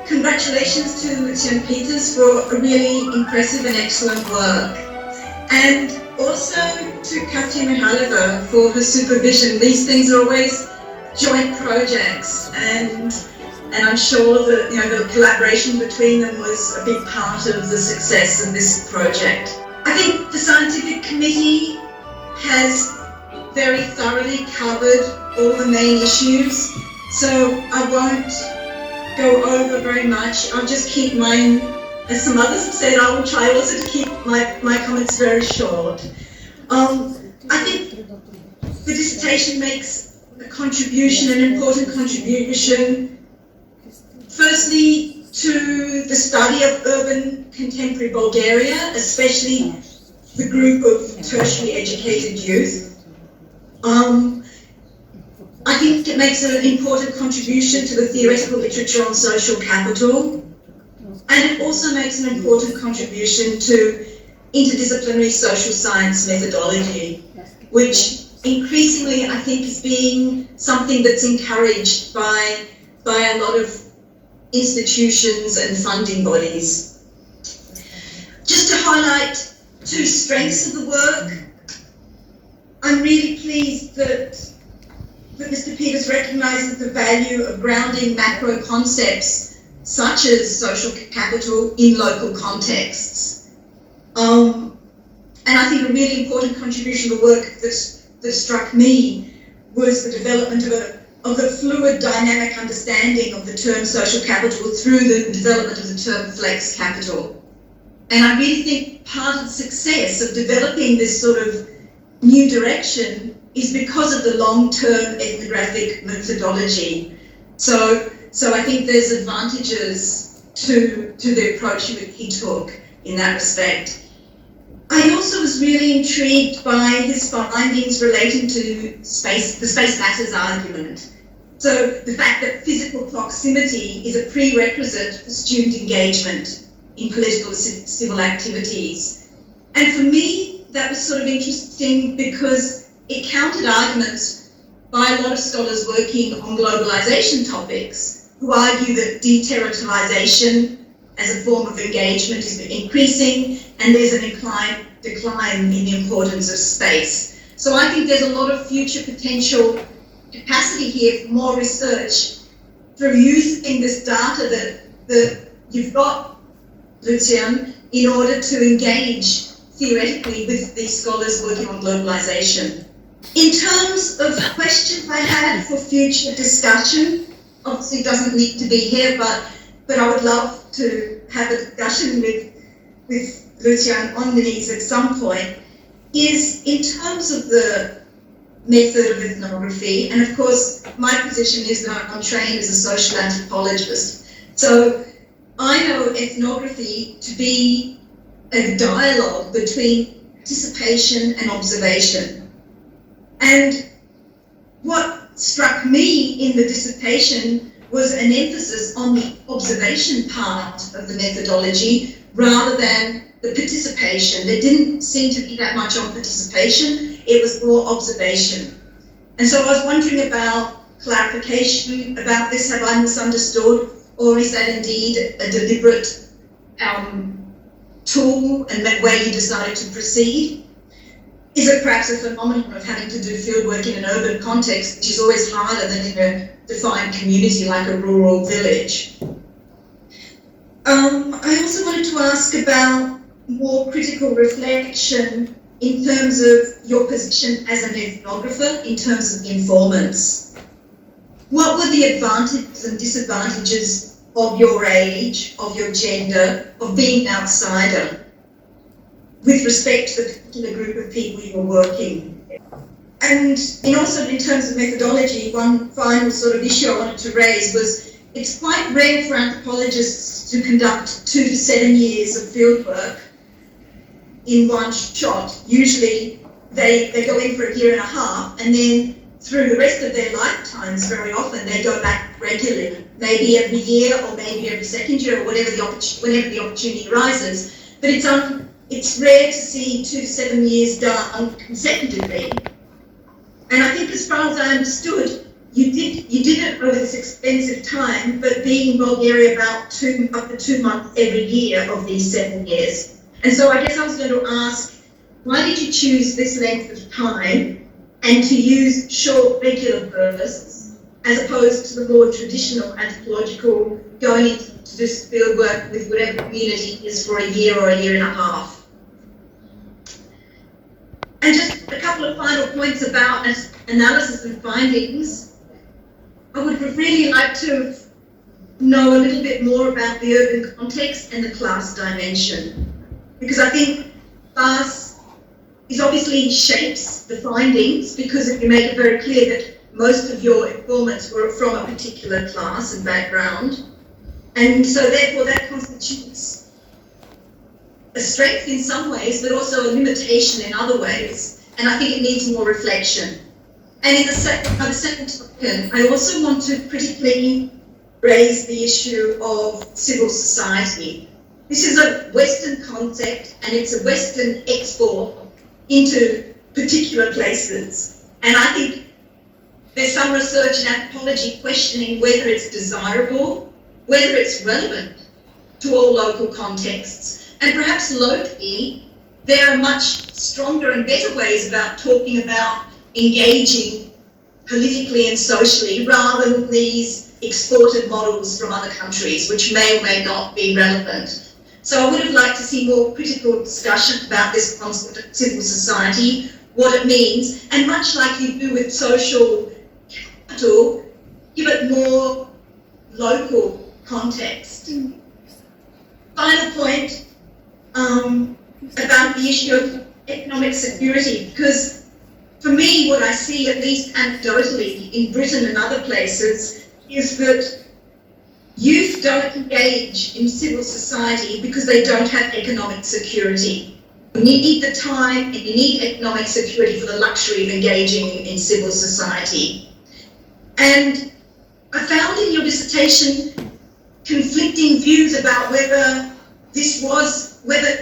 congratulations to Lucien Peters for a really impressive and excellent work. And also to Katia Mihailova for her supervision. These things are always joint projects, and I'm sure that the collaboration between them was a big part of the success of this project. I think the scientific committee has very thoroughly covered all the main issues, so I won't go over very much. I'll just keep mine, as some others have said, I will try also to keep my comments very short. I think the dissertation makes a contribution, an important contribution, firstly to the study of urban contemporary Bulgaria, especially the group of tertiary educated youth. I think it makes an important contribution to the theoretical literature on social capital, and it also makes an important contribution to interdisciplinary social science methodology, which increasingly I think is being something that's encouraged by a lot of institutions and funding bodies. Just to highlight two strengths of the work, I'm really pleased that Mr. Peters recognises the value of grounding macro concepts such as social capital in local contexts. And I think a really important contribution to the work that struck me was the development of the fluid dynamic understanding of the term social capital through the development of the term flex capital. And I really think part of the success of developing this sort of new direction is because of the long-term ethnographic methodology. So I think there's advantages to the approach he took in that respect. I also was really intrigued by his findings relating to the space matters argument. So the fact that physical proximity is a prerequisite for student engagement in political and civil activities. And for me, that was sort of interesting because it countered arguments by a lot of scholars working on globalization topics who argue that deterritorialization as a form of engagement is increasing and there's an decline in the importance of space. So I think there's a lot of future potential capacity here for more research through using this data that you've got Lucien, in order to engage theoretically with these scholars working on globalization. In terms of questions I had for future discussion, obviously it doesn't need to be here, but I would love to have a discussion with Lucien on these at some point, is in terms of the method of ethnography, and of course my position is that I'm trained as a social anthropologist. So I know ethnography to be a dialogue between participation and observation. And what struck me in the dissertation was an emphasis on the observation part of the methodology rather than the participation. There didn't seem to be that much on participation, it was more observation. And so I was wondering about clarification about this. Have I misunderstood, or is that indeed a deliberate tool and that way you decided to proceed? Is it perhaps a phenomenon of having to do fieldwork in an urban context, which is always harder than in a defined community like a rural village? I also wanted to ask about more critical reflection in terms of your position as an ethnographer in terms of informants. What were the advantages and disadvantages of your age, of your gender, of being an outsider with respect to the particular group of people you were working? And also in terms of methodology, one final sort of issue I wanted to raise was it's quite rare for anthropologists to conduct 2 to 7 years of fieldwork in one shot. Usually they go in for a year and a half, and then through the rest of their lifetimes, very often they go back regularly, maybe every year or maybe every second year or whenever the opportunity arises. But it's rare to see 2 to 7 years done consecutively. And I think, as far as I understood, you did it over this expensive time, but being in Bulgaria about up to 2 months every year of these 7 years. And so I guess I was going to ask, why did you choose this length of time and to use short regular bursts as opposed to the more traditional anthropological going into this field work with whatever community is for a year or a year and a half? And just a couple of final points about analysis and findings. I would really like to know a little bit more about the urban context and the class dimension, because I think class is obviously shapes the findings, because if you make it very clear that most of your informants were from a particular class and background, and so therefore that constitutes a strength in some ways, but also a limitation in other ways, and I think it needs more reflection. And in by the second token, I also want to critically raise the issue of civil society. This is a Western concept, and it's a Western export into particular places. And I think there's some research in anthropology questioning whether it's desirable, whether it's relevant to all local contexts. And perhaps locally, there are much stronger and better ways about talking about engaging politically and socially rather than these exported models from other countries, which may or may not be relevant. So I would have liked to see more critical discussion about this concept of civil society, what it means, and much like you do with social capital, give it more local context. Final point about the issue of economic security, because for me, what I see, at least anecdotally, in Britain and other places, is that youth don't engage in civil society because they don't have economic security. You need the time and you need economic security for the luxury of engaging in civil society. And I found in your dissertation conflicting views about whether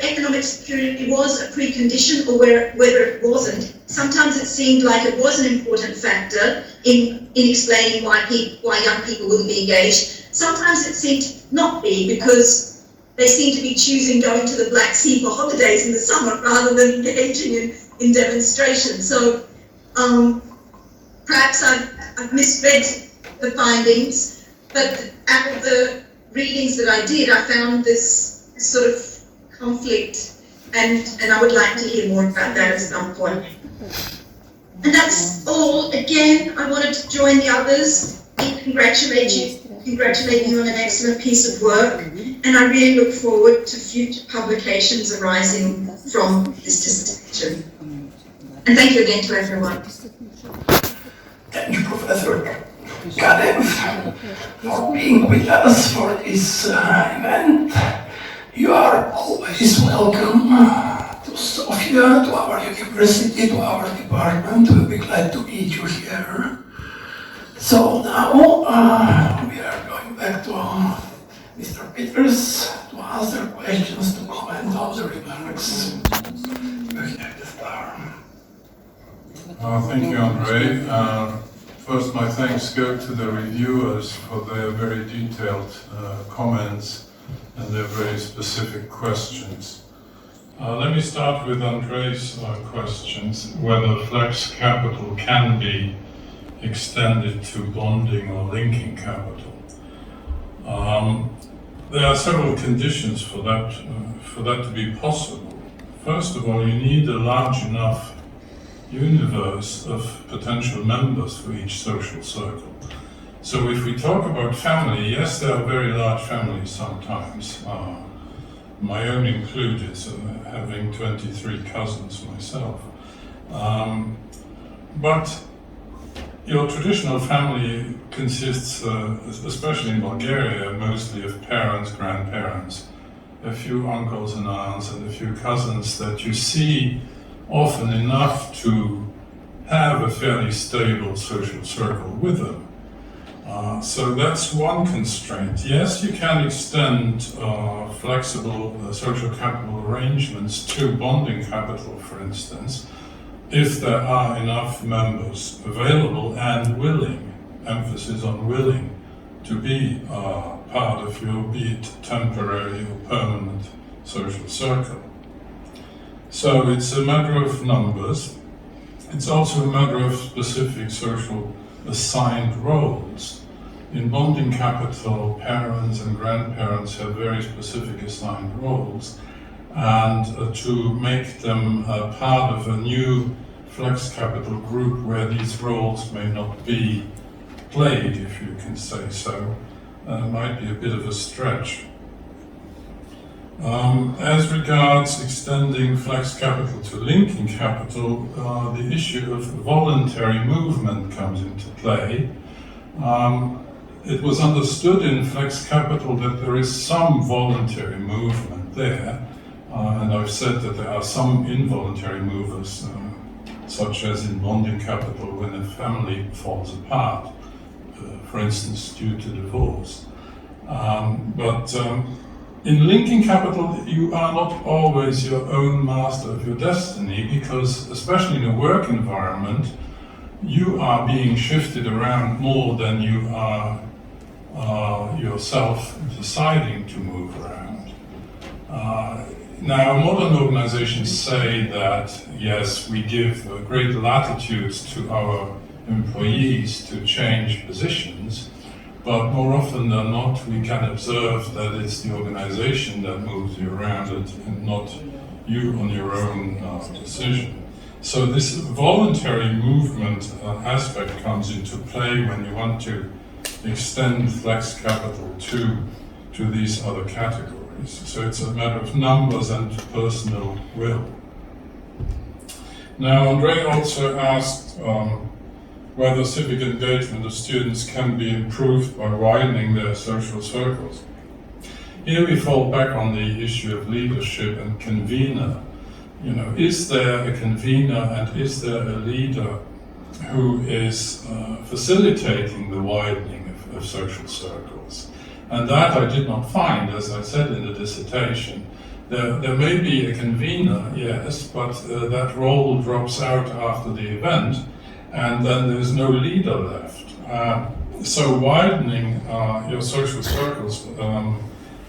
economic security was a precondition or whether it wasn't. Sometimes it seemed like it was an important factor in explaining why young people wouldn't be engaged. Sometimes it seemed not be, because they seem to be choosing going to the Black Sea for holidays in the summer rather than engaging in demonstrations. So perhaps I've misread the findings, but out of the readings that I did, I found this sort of conflict, and I would like to hear more about that at some point. And that's all. Again, I wanted to join the others in congratulating you on an excellent piece of work, and I really look forward to future publications arising from this dissertation. And thank you again to everyone. Thank you, Professor Kadev, for being with us for this event. You are always welcome to Sofia, to our university, to our department. We'll be glad to meet you here. So now we are going back to Mr. Peters to answer questions, to comment on the remarks. You have the floor. Thank you, Andrey. First, my thanks go to the reviewers for their very detailed comments and their very specific questions. Let me start with Andrei's questions, whether flex capital can be extended to bonding or linking capital. There are several conditions for that to be possible. First of all, you need a large enough universe of potential members for each social circle. So if we talk about family, yes, there are very large families sometimes. My own included, having 23 cousins myself. But your traditional family consists, especially in Bulgaria, mostly of parents, grandparents, a few uncles and aunts, and a few cousins that you see often enough to have a fairly stable social circle with them. So that's one constraint. Yes, you can extend flexible social capital arrangements to bonding capital, for instance, if there are enough members available and willing, emphasis on willing, to be part of your, be it temporary or permanent, social circle. So it's a matter of numbers. It's also a matter of specific social assigned roles. In bonding capital, parents and grandparents have very specific assigned roles, and to make them part of a new flex capital group where these roles may not be played, if you can say so, might be a bit of a stretch. As regards extending flex capital to linking capital, the issue of voluntary movement comes into play. It was understood in flex capital that there is some voluntary movement there, and I've said that there are some involuntary movers, such as in bonding capital when a family falls apart, for instance, due to divorce. In linking capital, you are not always your own master of your destiny, because, especially in a work environment, you are being shifted around more than you are yourself deciding to move around. Now, modern organizations say that, yes, we give great latitudes to our employees to change positions, but more often than not, we can observe that it's the organization that moves you around and not you on your own decision. So this voluntary movement aspect comes into play when you want to extend flex capital to these other categories. So it's a matter of numbers and personal will. Now, Andrey also asked whether civic engagement of students can be improved by widening their social circles. Here we fall back on the issue of leadership and convener. You know, is there a convener and is there a leader who is facilitating the widening of social circles? And that I did not find, as I said in the dissertation. There may be a convener, yes, but that role drops out after the event, and then there's no leader left. So widening your social circles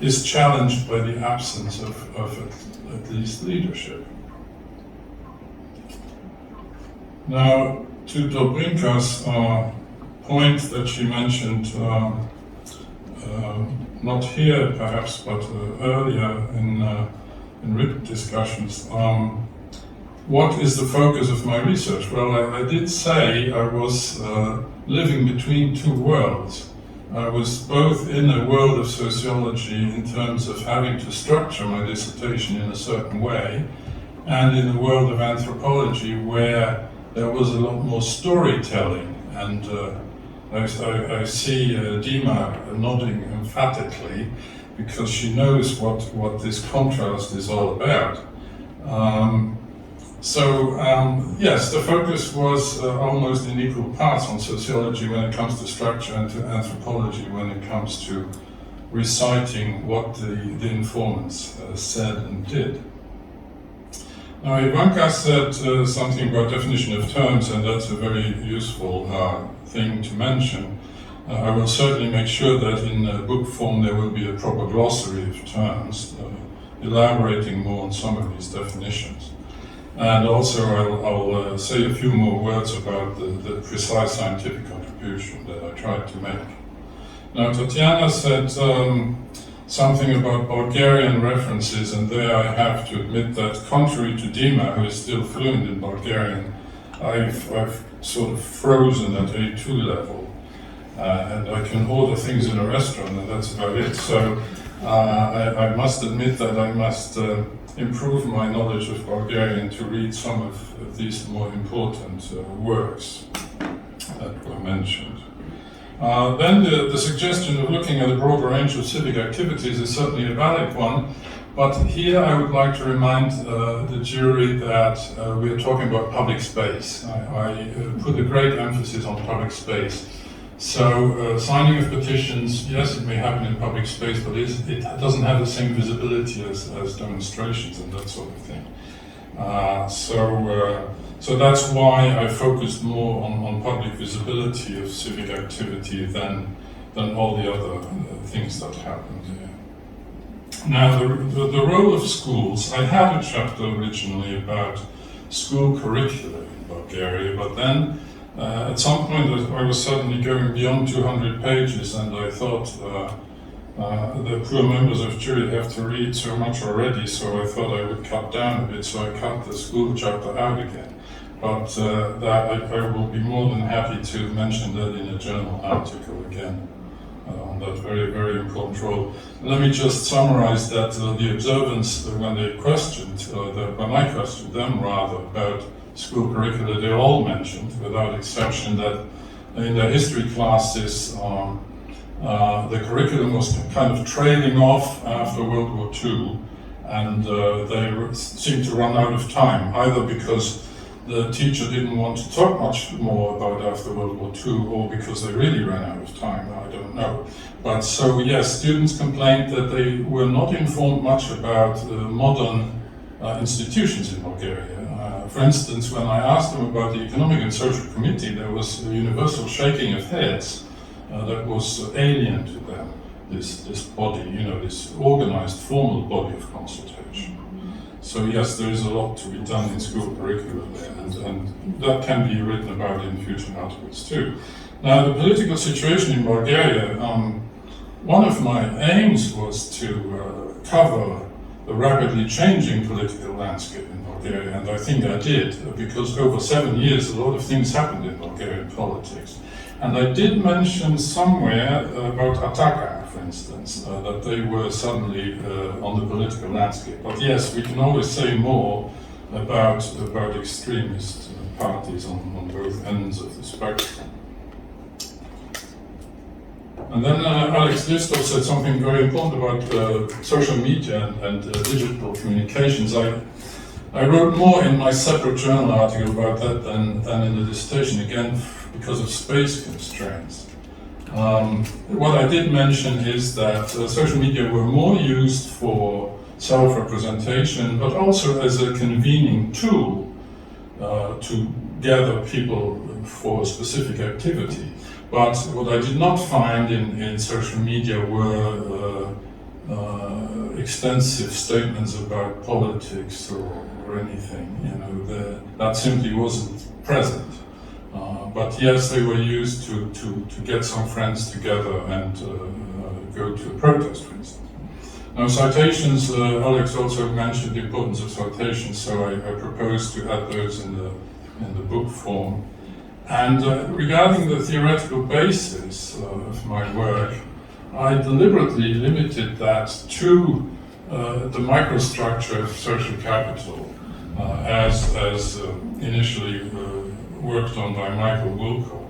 is challenged by the absence of at least leadership. Now, to Dobrinka's point that she mentioned not here perhaps, but earlier in written discussions. What is the focus of my research? Well, I did say I was living between two worlds. I was both in a world of sociology in terms of having to structure my dissertation in a certain way, and in a world of anthropology where there was a lot more storytelling. And I see Dima nodding emphatically because she knows what this contrast is all about. Yes, the focus was almost in equal parts on sociology when it comes to structure and to anthropology when it comes to reciting what the informants said and did. Now, Ivanka said something about definition of terms, and that's a very useful thing to mention. I will certainly make sure that in book form there will be a proper glossary of terms, elaborating more on some of these definitions. And also I'll say a few more words about the precise scientific contribution that I tried to make. Now, Tatyana said something about Bulgarian references, and there I have to admit that contrary to Dima, who is still fluent in Bulgarian, I've sort of frozen at A2 level, and I can order things in a restaurant, and that's about it. So I must admit that I must improve my knowledge of Bulgarian to read some of these more important works that were mentioned. Then the suggestion of looking at a broad range of civic activities is certainly a valid one, but here I would like to remind the jury that we are talking about public space. I put a great emphasis on public space. So signing of petitions, yes, it may happen in public space, but it doesn't have the same visibility as demonstrations and that sort of thing. So that's why I focused more on public visibility of civic activity than all the other things that happened here. Now, the role of schools, I had a chapter originally about school curricula in Bulgaria, but then at some point I was suddenly going beyond 200 pages, and I thought the poor members of jury have to read so much already, so I thought I would cut down a bit, so I cut the school chapter out again. But that I will be more than happy to mention that in a journal article again on that very, very important role. Let me just summarize that the observants, when they questioned, when I questioned them rather about school curricula, they all mentioned, without exception, that in their history classes the curriculum was kind of trailing off after World War II, and they seemed to run out of time, either because the teacher didn't want to talk much more about after World War II, or because they really ran out of time, I don't know. But so yes, students complained that they were not informed much about modern institutions in Bulgaria. For instance, when I asked them about the Economic and Social Committee, there was a universal shaking of heads that was alien to them, this body, this organized, formal body of consultation. So yes, there is a lot to be done in school curricula there, and that can be written about in future articles too. Now, the political situation in Bulgaria, one of my aims was to cover the rapidly changing political landscape in Bulgaria, and I think I did, because over 7 years a lot of things happened in Bulgarian politics. And I did mention somewhere about Ataka, for instance, that they were suddenly on the political landscape. But yes, we can always say more about extremist parties on both ends of the spectrum. And then Alex Hristov said something very important about social media and digital communications. I wrote more in my separate journal article about that than in the dissertation, again, because of space constraints. What I did mention is that social media were more used for self-representation, but also as a convening tool to gather people for a specific activity. But what I did not find in social media were extensive statements about politics or anything. That simply wasn't present. But yes, they were used to get some friends together and go to a protest, for instance. Now, citations, Alex also mentioned the importance of citations, so I propose to add those in the book form. And regarding the theoretical basis of my work, I deliberately limited that to the microstructure of social capital, as initially worked on by Michael Wilcock.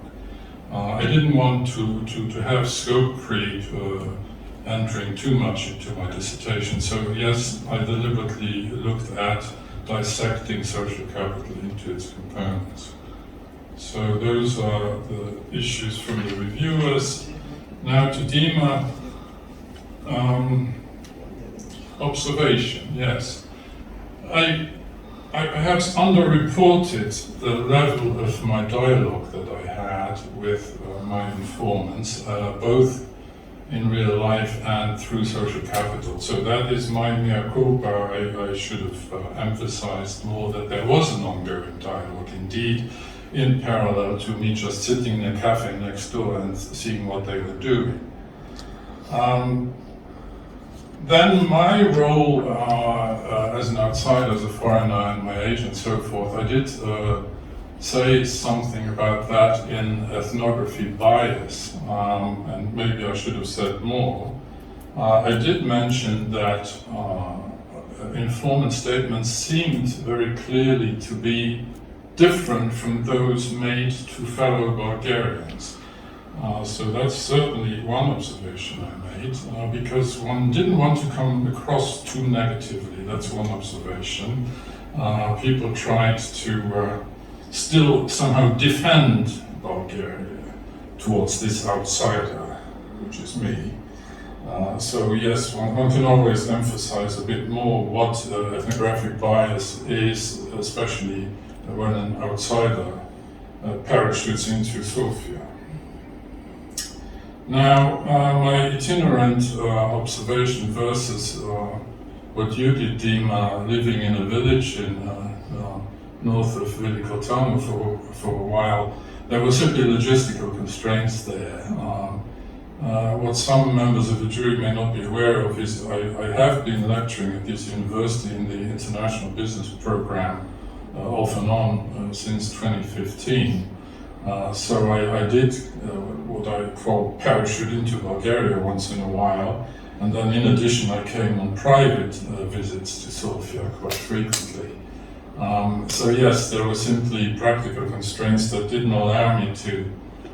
I didn't want to have scope creep entering too much into my dissertation, so yes, I deliberately looked at dissecting social capital into its components. So those are the issues from the reviewers. Now to Dima, observation, yes. I perhaps underreported the level of my dialogue that I had with my informants, both in real life and through social capital. So that is my mea culpa. I should have emphasized more that there was an ongoing dialogue, indeed, in parallel to me just sitting in a cafe next door and seeing what they were doing. Then my role as an outsider, as a foreigner, and my age and so forth, I did say something about that in ethnography bias, and maybe I should have said more. I did mention that informant statements seemed very clearly to be different from those made to fellow Bulgarians. So that's certainly one observation I made, because one didn't want to come across too negatively. That's one observation. People tried to still somehow defend Bulgaria towards this outsider, which is me. So yes, one can always emphasize a bit more what ethnographic bias is, especially when an outsider parachutes into Sofia. Now, my itinerant observation versus what you did, Dima, living in a village in north of Velikotano for a while, there were simply logistical constraints there. What some members of the jury may not be aware of is I have been lecturing at this university in the International Business Program off and on since 2015. So I did what I call parachute into Bulgaria once in a while, and then in addition I came on private visits to Sofia quite frequently. So yes, there were simply practical constraints that didn't allow me to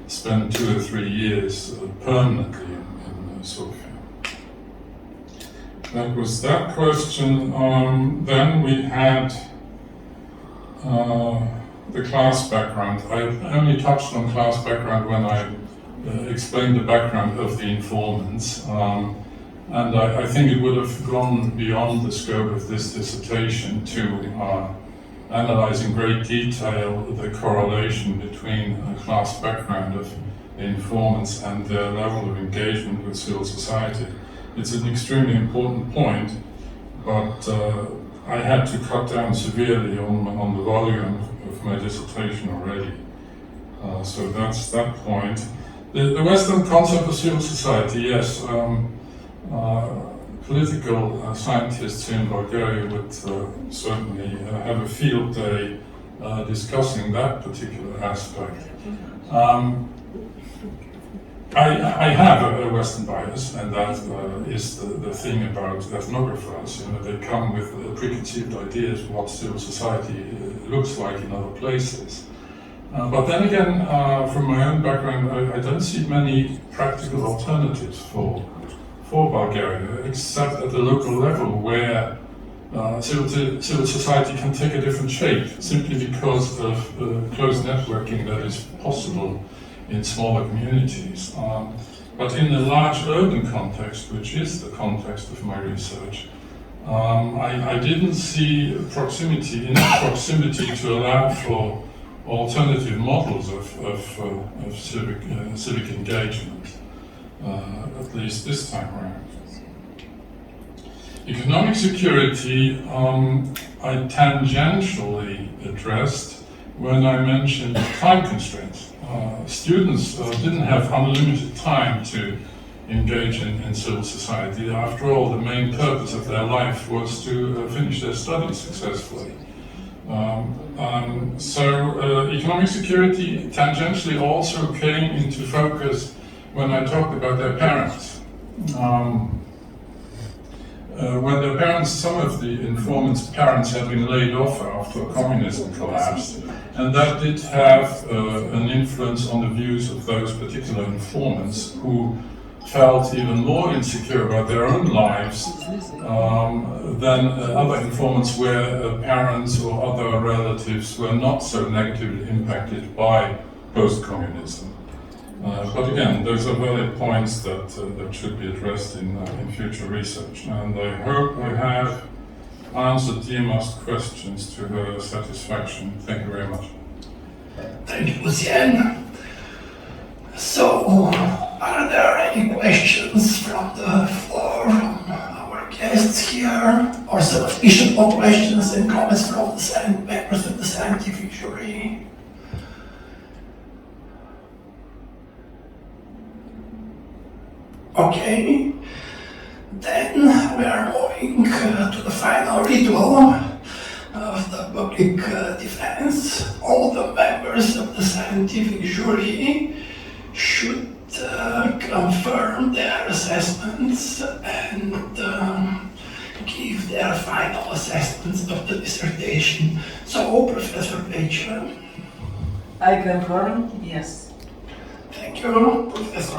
spend 2 or 3 years permanently in Sofia. That was that question. Then we had the class background. I only touched on class background when I explained the background of the informants. And I think it would have gone beyond the scope of this dissertation to analyze in great detail the correlation between a class background of the informants and their level of engagement with civil society. It's an extremely important point, but I had to cut down severely on the volume of my dissertation already. So that's that point. The Western concept of civil society, yes. Political scientists in Bulgaria would certainly have a field day discussing that particular aspect. I have a Western bias, and that is the thing about ethnographers. You know, they come with preconceived ideas of what civil society looks like in other places. But then again, from my own background, I don't see many practical alternatives for Bulgaria, except at the local level where civil society can take a different shape, simply because of close networking that is possible in smaller communities. But in the large urban context, which is the context of my research, I didn't see enough proximity to allow for alternative models of civic engagement. At least this time around. Economic security I tangentially addressed when I mentioned time constraints. Students didn't have unlimited time to engage in civil society. After all, the main purpose of their life was to finish their studies successfully. Economic security tangentially also came into focus when I talked about their parents. When their parents, some of the informants' parents had been laid off after communism collapsed, and that did have an influence on the views of those particular informants who felt even more insecure about their own lives than other informants where parents or other relatives were not so negatively impacted by post-communism. But again, those are valid points that should be addressed in future research. And I hope I have answered Dima's questions to her satisfaction. Thank you very much. Thank you, Lucien. So, are there any questions from the floor, from our guests here, or some additional questions and comments from the members of the scientific jury? Okay, then we are moving to the final ritual of the public defense. All the members of the scientific jury should confirm their assessments and give their final assessments of the dissertation. So, Professor Peycheva. I confirm, yes. Thank you, Professor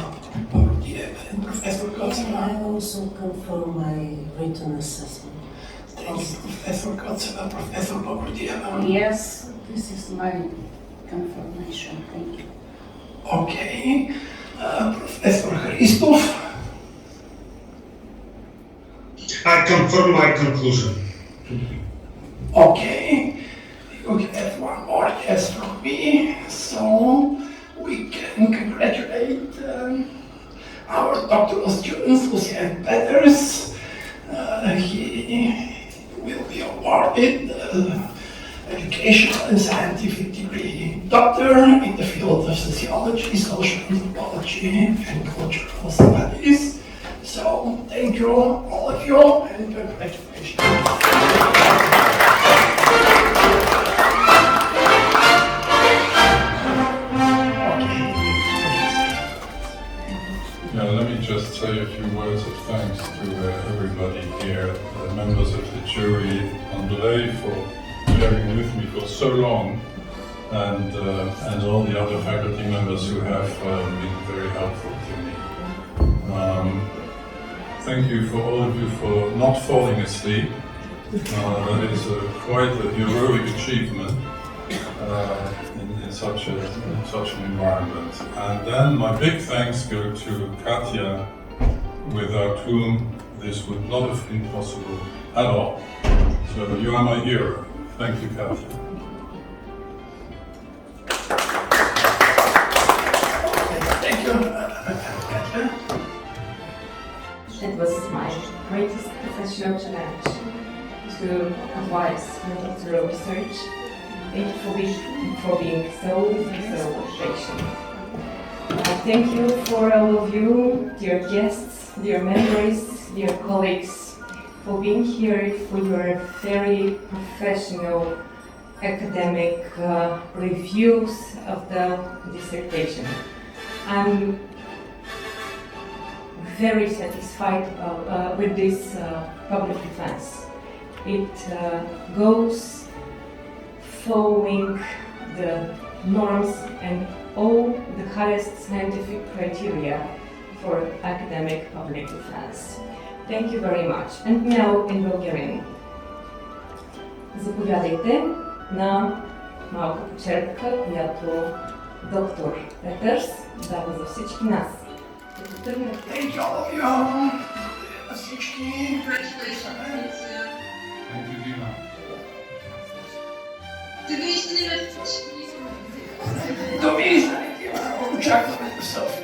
Mavrodieva and Professor Kotseva. I also confirm my written assessment. Thank you, Professor Kotseva, Professor Mavrodieva. Yes, this is my confirmation. Thank you. Okay, Professor Hristov. I confirm my conclusion. Okay, you get one more yes from me, so we can congratulate our doctoral student, Lucien Peters. He will be awarded the educational and scientific degree doctor in the field of sociology, social anthropology, and cultural studies. So, thank you, all of you, and congratulations. Let me just say a few words of thanks to everybody here, the members of the jury, Andrey for bearing with me for so long, and all the other faculty members who have been very helpful to me. Thank you for all of you for not falling asleep. That is quite a heroic achievement in such an environment. And then my big thanks go to Katia, without whom this would not have been possible at all. So you are my hero. Thank you, Katia. Thank you, Katia. It was my greatest professional challenge to advise my doctoral research. Thank you for being so patient. Thank you for all of you, dear guests, dear members, dear colleagues, for being here, for your very professional academic reviews of the dissertation. I'm very satisfied with this public defense. It goes following the norms and all the highest scientific criteria for academic public defense. Thank you very much. And now in Bulgarian. Заповядайте на малка почерпка, която доктор Петърс дава за всички нас. Thank you, all of you. Всички. Thank you, Dima. Do we still have... До виждане, Дима. Очакваме София.